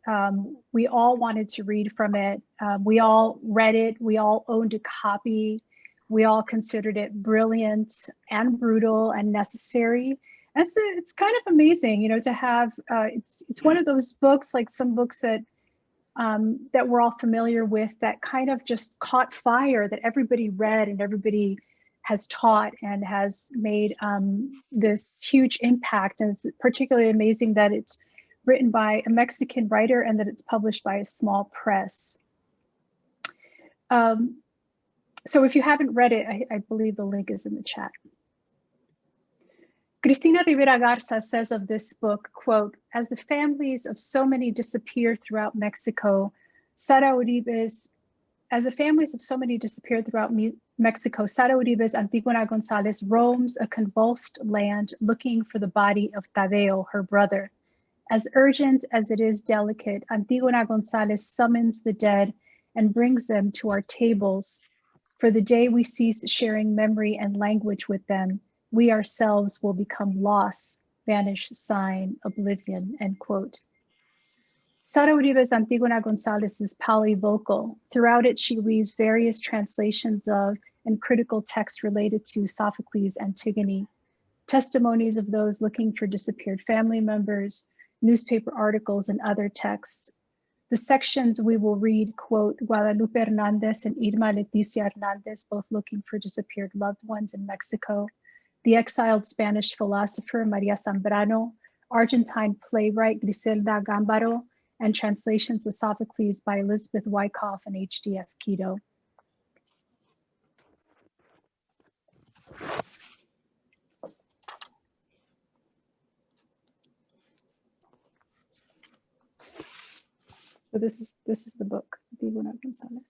We all wanted to read from it. We all read it. We all owned a copy. We all considered it brilliant and brutal and necessary. And it's kind of amazing, you know, to have, it's one of those books, like some books that that we're all familiar with, that kind of just caught fire, that everybody read and everybody has taught and has made this huge impact. And it's particularly amazing that it's written by a Mexican writer and that it's published by a small press. So if you haven't read it, I believe the link is in the chat. Cristina Rivera Garza says of this book, quote, as the families of so many disappear throughout Mexico, Sara Uribe's Antigona Gonzalez roams a convulsed land looking for the body of Tadeo, her brother. As urgent as it is delicate, Antigona Gonzalez summons the dead and brings them to our tables. For the day we cease sharing memory and language with them, we ourselves will become loss, vanish, sign, oblivion, end quote. Sara Uribe's Antigona Gonzalez is polyvocal. Throughout it, she weaves various translations of and critical texts related to Sophocles' Antigone, testimonies of those looking for disappeared family members, newspaper articles, and other texts. The sections we will read quote Guadalupe Hernandez and Irma Leticia Hernandez, both looking for disappeared loved ones in Mexico, the exiled Spanish philosopher Maria Zambrano, Argentine playwright Griselda Gambaro, and translations of Sophocles by Elizabeth Wyckoff and HDF Quito. So this is the book, Antigona Gonzalez.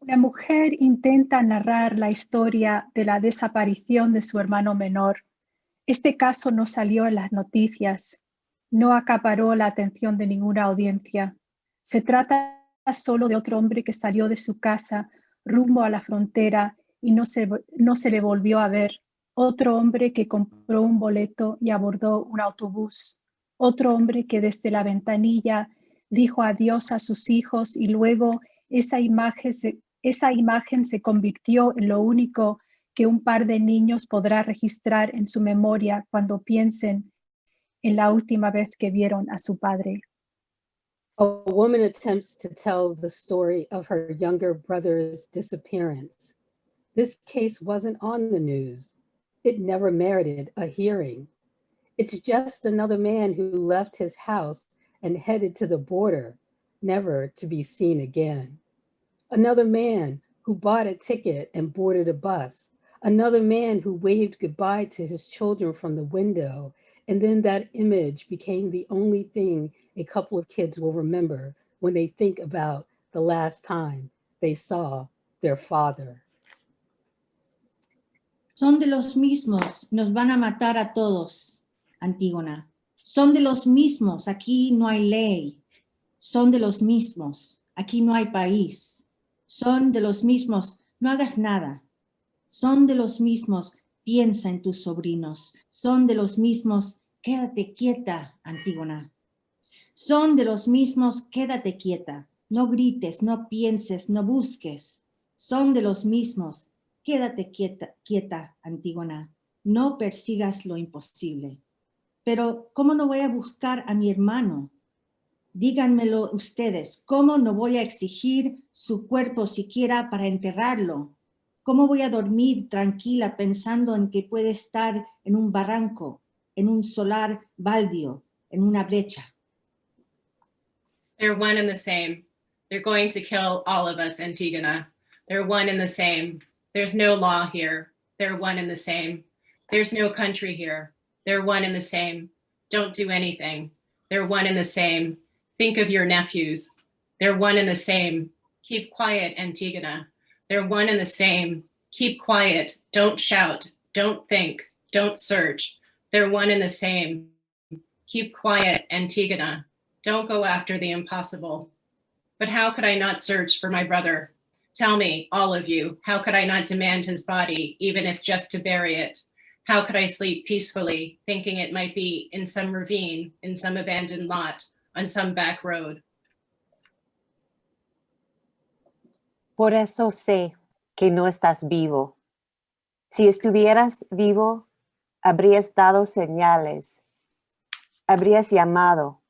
Una mujer intenta narrar la historia de la desaparición de su hermano menor. Este caso no salió en las noticias, no acaparó la atención de ninguna audiencia. Se trata solo de otro hombre que salió de su casa rumbo a la frontera y no se le volvió a ver. Otro hombre que compró un boleto y abordó un autobús. Otro hombre que desde la ventanilla dijo adiós a sus hijos y luego esa imagen se convirtió en lo único que un par de niños podrá registrar en su memoria cuando piensen en la última vez que vieron a su padre. A woman attempts to tell the story of her younger brother's disappearance. This case wasn't on the news. It never merited a hearing. It's just another man who left his house and headed to the border, never to be seen again. Another man who bought a ticket and boarded a bus. Another man who waved goodbye to his children from the window, and then that image became the only thing a couple of kids will remember when they think about the last time they saw their father. Son de los mismos, nos van a matar a todos, Antígona. Son de los mismos, aquí no hay ley. Son de los mismos, aquí no hay país. Son de los mismos, no hagas nada. Son de los mismos, piensa en tus sobrinos. Son de los mismos, quédate quieta, Antígona. Son de los mismos, quédate quieta. No grites, no pienses, no busques. Son de los mismos, quédate quieta, Antígona. No persigas lo imposible. Pero, ¿cómo no voy a buscar a mi hermano? Díganmelo ustedes, ¿cómo no voy a exigir su cuerpo siquiera para enterrarlo? ¿Cómo voy a dormir tranquila pensando en que puede estar en un barranco, en un solar baldío, en una brecha? They're one and the same. They're going to kill all of us, Antigona. They're one and the same. There's no law here. They're one and the same. There's no country here. They're one and the same. Don't do anything. They're one and the same. Think of your nephews. They're one and the same. Keep quiet, Antigona. They're one and the same. Keep quiet. Don't shout. Don't think. Don't search. They're one and the same. Keep quiet, Antigona. Don't go after the impossible. But how could I not search for my brother? Tell me, all of you, how could I not demand his body, even if just to bury it? How could I sleep peacefully, thinking it might be in some ravine, in some abandoned lot, on some back road? Por eso sé que no estás vivo. Si estuvieras vivo, habrías dado señales, habrías llamado,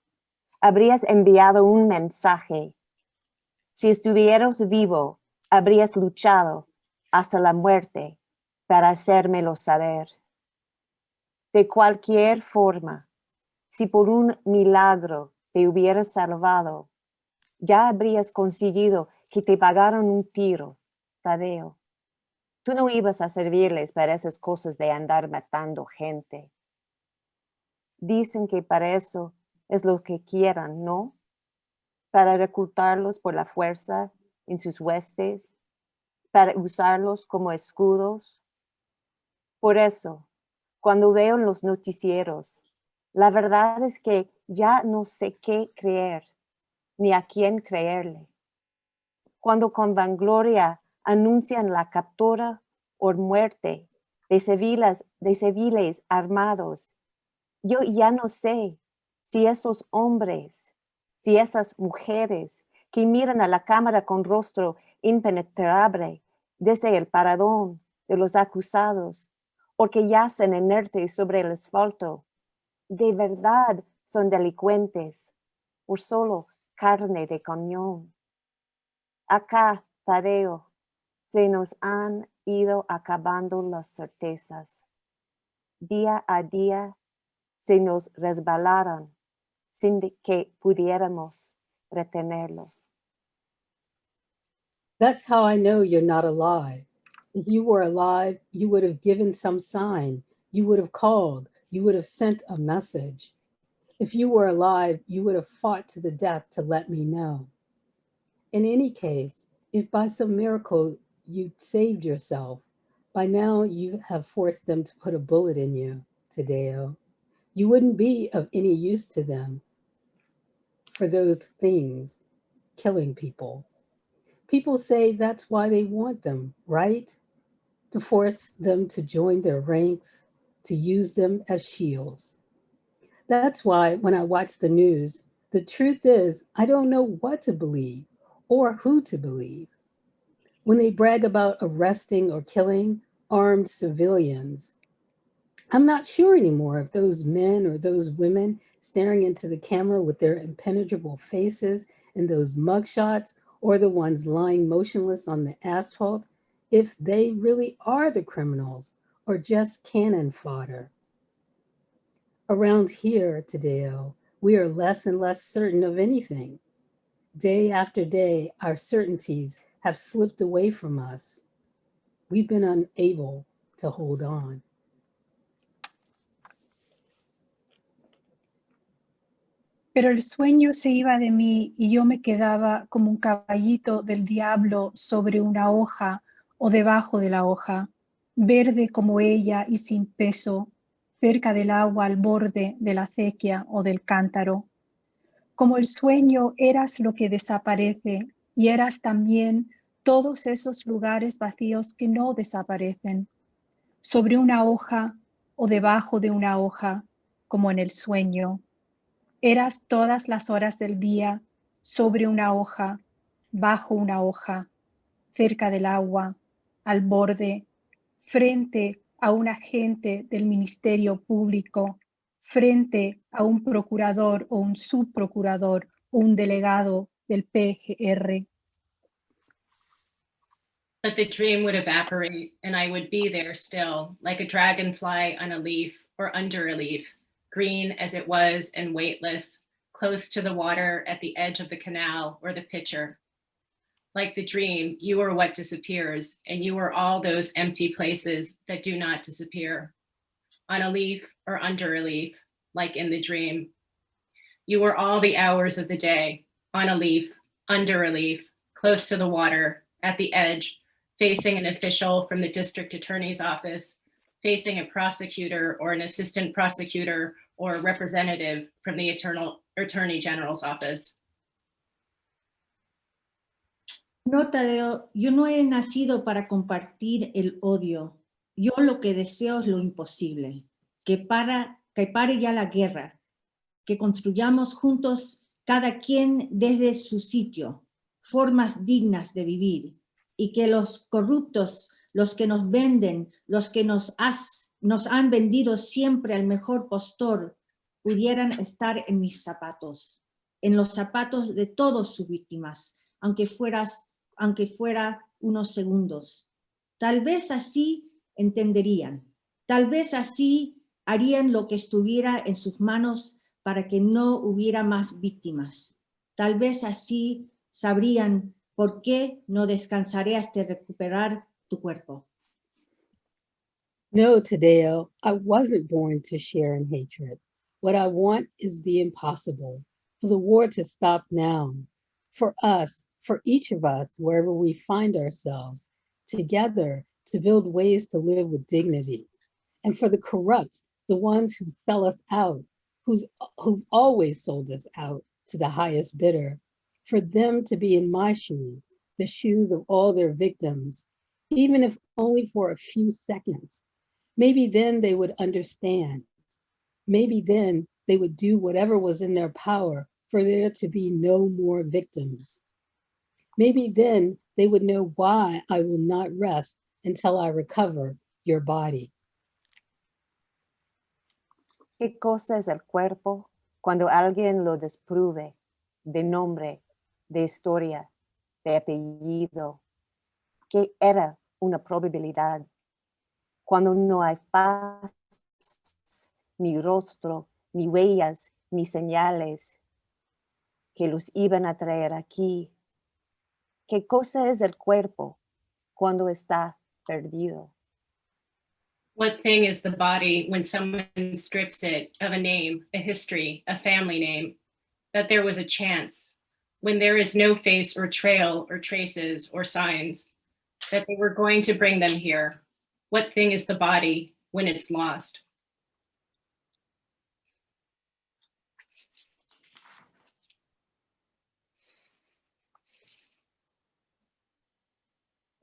habrías enviado un mensaje. Si estuvieras vivo, habrías luchado hasta la muerte para hacérmelo saber. De cualquier forma, si por un milagro te hubieras salvado, ya habrías conseguido que te pagaran un tiro, Tadeo. Tú no ibas a servirles para esas cosas de andar matando gente. Dicen que para eso es lo que quieran, ¿no? Para reclutarlos por la fuerza en sus huestes, para usarlos como escudos. Por eso, cuando veo en los noticieros, la verdad es que ya no sé qué creer, ni a quién creerle. Cuando con vangloria anuncian la captura o muerte de civiles armados, yo ya no sé si esos hombres, si esas mujeres que miran a la cámara con rostro impenetrable desde el paradón de los acusados, o que yacen inertes sobre el asfalto, de verdad son delincuentes o solo carne de cañón. Acá, Tadeo, se nos han ido acabando las certezas. Día a día se nos resbalaron sin que pudiéramos retenerlos. That's how I know you're not alive. If you were alive, you would have given some sign. You would have called. You would have sent a message. If you were alive, you would have fought to the death to let me know. In any case, If by some miracle you saved yourself, by now you have forced them to put a bullet in you, Tadeo. You wouldn't be of any use to them for those things, killing people. People say that's why they want them, right? To force them to join their ranks, to use them as shields. That's why when I watch the news, the truth is I don't know what to believe or who to believe. When they brag about arresting or killing armed civilians, I'm not sure anymore if those men or those women staring into the camera with their impenetrable faces and those mugshots, or the ones lying motionless on the asphalt, if they really are the criminals or just cannon fodder. Around here, Tadeo, we are less and less certain of anything. Day after day, our certainties have slipped away from us. We've been unable to hold on. Pero el sueño se iba de mí y yo me quedaba como un caballito del diablo sobre una hoja o debajo de la hoja, verde como ella y sin peso, cerca del agua al borde de la acequia o del cántaro. Como el sueño eras lo que desaparece y eras también todos esos lugares vacíos que no desaparecen, sobre una hoja o debajo de una hoja, como en el sueño. Eras todas las horas del día, sobre una hoja, bajo una hoja, cerca del agua, al borde, frente a un agente del Ministerio Público, frente a un procurador o un subprocurador o un delegado del PGR. But the dream would evaporate and I would be there still, like a dragonfly on a leaf or under a leaf, green as it was and weightless, close to the water at the edge of the canal or the pitcher. Like the dream, you are what disappears, and you are all those empty places that do not disappear. On a leaf or under a leaf, like in the dream. You are all the hours of the day, on a leaf, under a leaf, close to the water, at the edge, facing an official from the district attorney's office, facing a prosecutor or an assistant prosecutor or a representative from the attorney general's office. No, Tadeo, yo no he nacido para compartir el odio. Yo lo que deseo es lo imposible, que pare ya la guerra, que construyamos juntos cada quien desde su sitio, formas dignas de vivir, y que los corruptos, los que nos venden, los que nos han vendido siempre al mejor postor, pudieran estar en mis zapatos, en los zapatos de todas sus víctimas, aunque fuera unos segundos. Tal vez así entenderían, tal vez así harían lo que estuviera en sus manos para que no hubiera más víctimas. Tal vez así sabrían por qué no descansaré hasta recuperar tu cuerpo. No, Tadeo, I wasn't born to share in hatred. What I want is the impossible, for the war to stop now, for us, for each of us, wherever we find ourselves, together to build ways to live with dignity, and for the corrupt, the ones who sell us out, who've always sold us out to the highest bidder, for them to be in my shoes, the shoes of all their victims, even if only for a few seconds. Maybe then they would understand. Maybe then they would do whatever was in their power for there to be no more victims. Maybe then they would know why I will not rest until I recover your body. ¿Qué cosa es el cuerpo cuando alguien lo desprove de nombre, de historia, de apellido? ¿Qué era una probabilidad? Cuando no hay paz, ni rostro, ni huellas, ni señales que los iban a traer aquí. ¿Qué cosa es el cuerpo cuando está perdido? What thing is the body when someone strips it of a name, a history, a family name, that there was a chance, when there is no face or trail or traces or signs, that they were going to bring them here. What thing is the body when it's lost?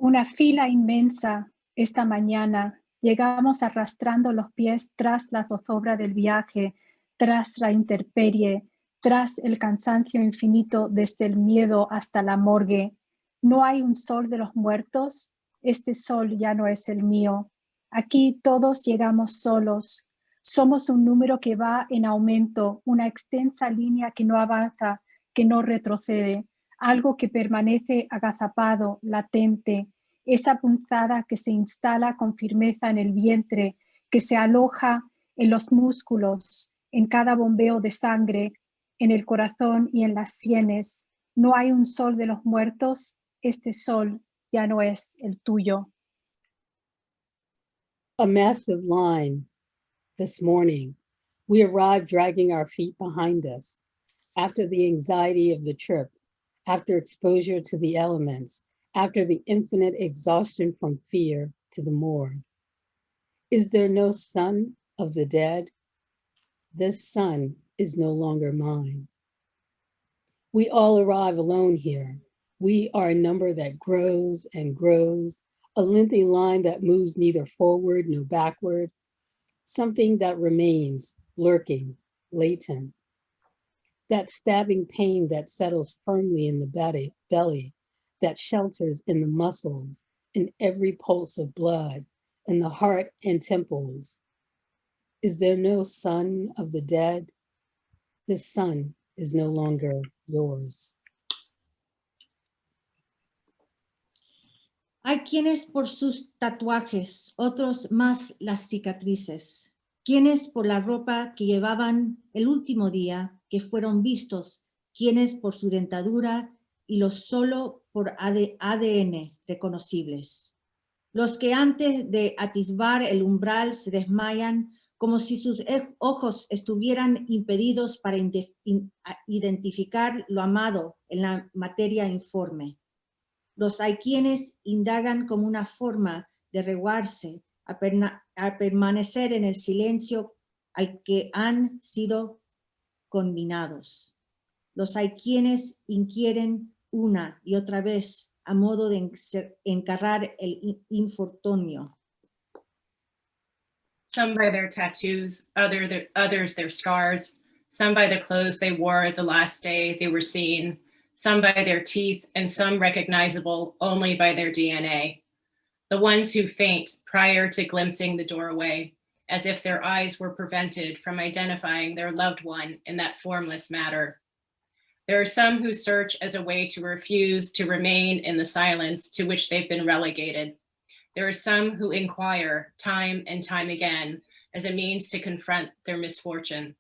Una fila inmensa esta mañana. Llegamos arrastrando los pies tras la zozobra del viaje, tras la intemperie, tras el cansancio infinito desde el miedo hasta la morgue. No hay un sol de los muertos. Este sol ya no es el mío. Aquí todos llegamos solos. Somos un número que va en aumento, una extensa línea que no avanza, que no retrocede. Algo que permanece agazapado, latente, esa punzada que se instala con firmeza en el vientre, que se aloja en los músculos, en cada bombeo de sangre, en el corazón y en las sienes. No hay un sol de los muertos, este sol ya no es el tuyo. A massive line this morning. We arrived dragging our feet behind us after the anxiety of the trip, after exposure to the elements, after the infinite exhaustion from fear to the morgue. Is there no son of the dead? This son is no longer mine. We all arrive alone here. We are a number that grows and grows, a lengthy line that moves neither forward nor backward, something that remains lurking, latent. That stabbing pain that settles firmly in the belly, that shelters in the muscles, in every pulse of blood, in the heart and temples. Is there no son of the dead? This son is no longer yours. Hay quienes por sus tatuajes, otros más las cicatrices, quienes por la ropa que llevaban el último día, que fueron vistos, quienes por su dentadura y los solo por ADN reconocibles. Los que antes de atisbar el umbral se desmayan como si sus ojos estuvieran impedidos para identificar lo amado en la materia informe. Los hay quienes indagan como una forma de reguarse a permanecer en el silencio al que han sido conminados. Los hay quienes inquieren una y otra vez a modo de encarrar el infortunio. Some by their tattoos, others their scars, some by the clothes they wore the last day they were seen, some by their teeth, and some recognizable only by their DNA. The ones who faint prior to glimpsing the doorway, as if their eyes were prevented from identifying their loved one in that formless matter. There are some who search as a way to refuse to remain in the silence to which they've been relegated. There are some who inquire time and time again as a means to confront their misfortune.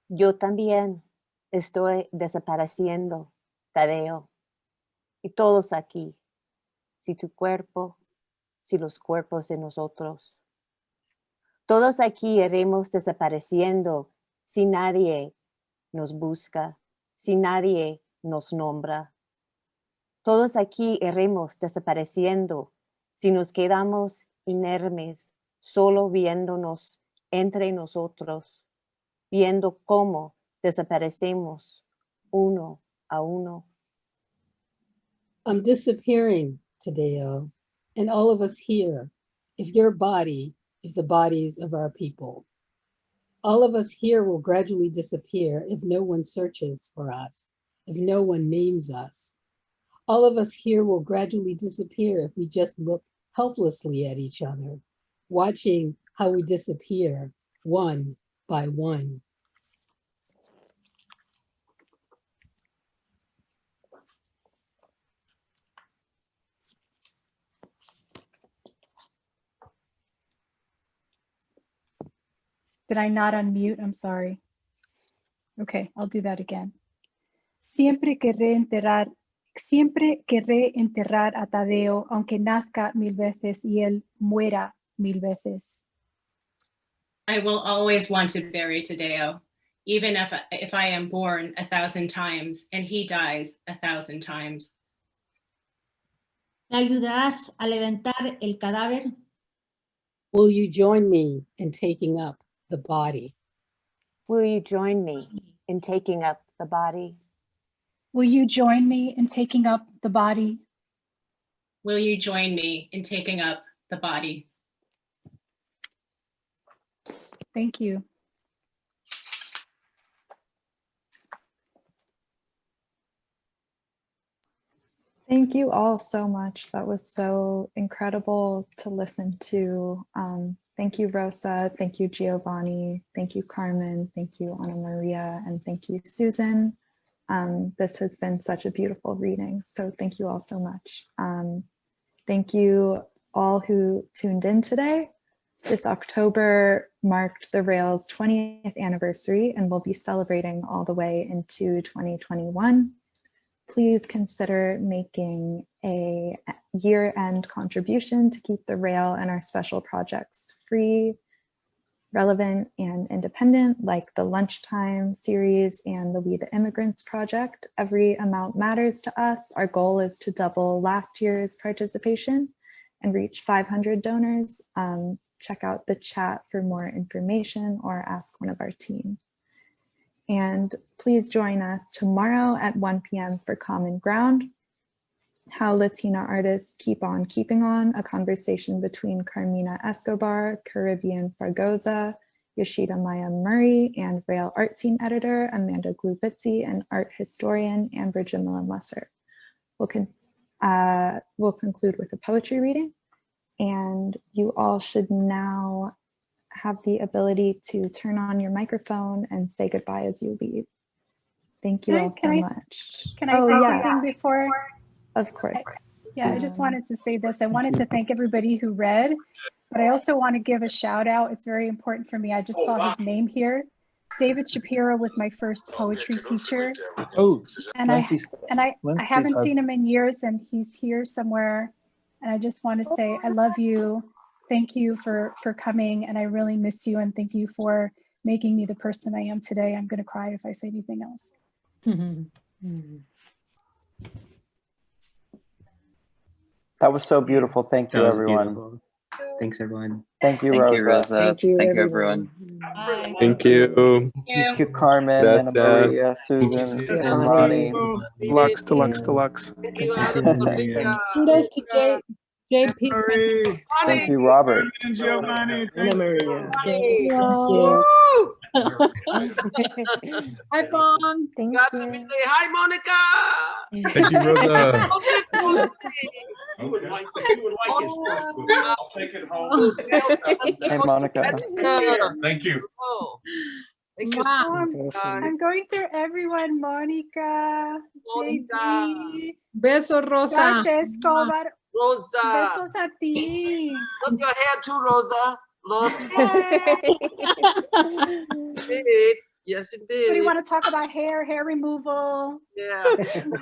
Yo también estoy desapareciendo, Tadeo, y todos aquí, si tu cuerpo, si los cuerpos de nosotros. Todos aquí iremos desapareciendo si nadie nos busca, si nadie nos nombra. Todos aquí iremos desapareciendo si nos quedamos inermes, solo viéndonos entre nosotros, viendo cómo desaparecemos uno a uno. I'm disappearing, Tadeo, and all of us here, if your body, if the bodies of our people. All of us here will gradually disappear if no one searches for us, if no one names us. All of us here will gradually disappear if we just look helplessly at each other, watching how we disappear one by one. Did I not unmute? I'm sorry. Okay, I'll do that again. Siempre querré enterrar a Tadeo, aunque nazca 1000 veces y él muera 1000 veces. I will always want to bury Tadeo, even if I am born 1,000 times and he dies 1,000 times. ¿Me ayudarás a levantar el cadáver? Will you join me in taking up the body? Will you join me in taking up the body? Will you join me in taking up the body? Will you join me in taking up the body? Thank you. Thank you all so much. That was so incredible to listen to. Thank you, Rosa. Thank you, Giovanni. Thank you, Carmen. Thank you, Ana Maria. And thank you, Susan. This has been such a beautiful reading. So thank you all so much. Thank you all who tuned in today. This October marked the Rail's 20th anniversary and we'll be celebrating all the way into 2021. Please consider making a year-end contribution to keep the Rail and our special projects free, relevant, and independent, like the Lunchtime series and the We the Immigrants project. Every amount matters to us. Our goal is to double last year's participation and reach 500 donors. Check out the chat for more information or ask one of our team. And please join us tomorrow at 1 p.m. for Common Ground, How Latina Artists Keep On Keeping On, a conversation between Carmina Escobar, Caribbean Fargoza, Yoshida Maya Murray, and Rail Art Team Editor Amanda Glubitzi, and art historian Amber Jamila Lesser. We'll conclude with a poetry reading, and you all should now have the ability to turn on your microphone and say goodbye as you leave. Thank you all so much. Can I say something before? Of course. I just wanted to say this. I wanted to thank everybody who read, but I also want to give a shout out. It's very important for me. I just saw his name here. David Shapiro was my first poetry teacher. Oh, and I haven't seen him in years, and he's here somewhere. And I just want to say, I love you. Thank you for coming, and I really miss you, and thank you for making me the person I am today. I'm going to cry if I say anything else. That was so beautiful. Thank you, everyone. Beautiful. Thanks, everyone. Thank you, Thank Rosa. you, Rosa. Thank you, everyone. Bye. Thank you. Thank you, Carmen, Ana Maria, Susan, and Ronnie. Deluxe, deluxe, deluxe. Thank you, Thank you, Ana Maria. Maria. Kudos to JP. Thank you, Robert. And Giovanni. Ana Maria. Hey. you. Woo! Hi, Fong. Thank Got something to say. Hi, Monica. Thank you, Rosa. I would like it. I'll take it home. Hey, Monica. Thank you. Oh, thank you. Wow. I'm going through everyone. Monica, Monica. JD, Beso, Rosa. Josh Escobar. Rosa. Besos a ti. Love your hair too, Rosa. Love it. Yes, it So do you did. want to talk about hair removal? Yeah.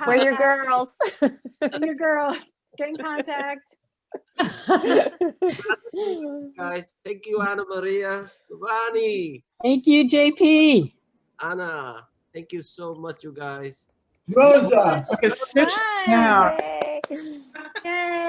We're your girls. Your girl, get in contact. Guys, thank you, Ana Maria. Giovanni. Thank you, JP. Anna, thank you so much, you guys. Rosa. Okay, sit Bye. down. Yay.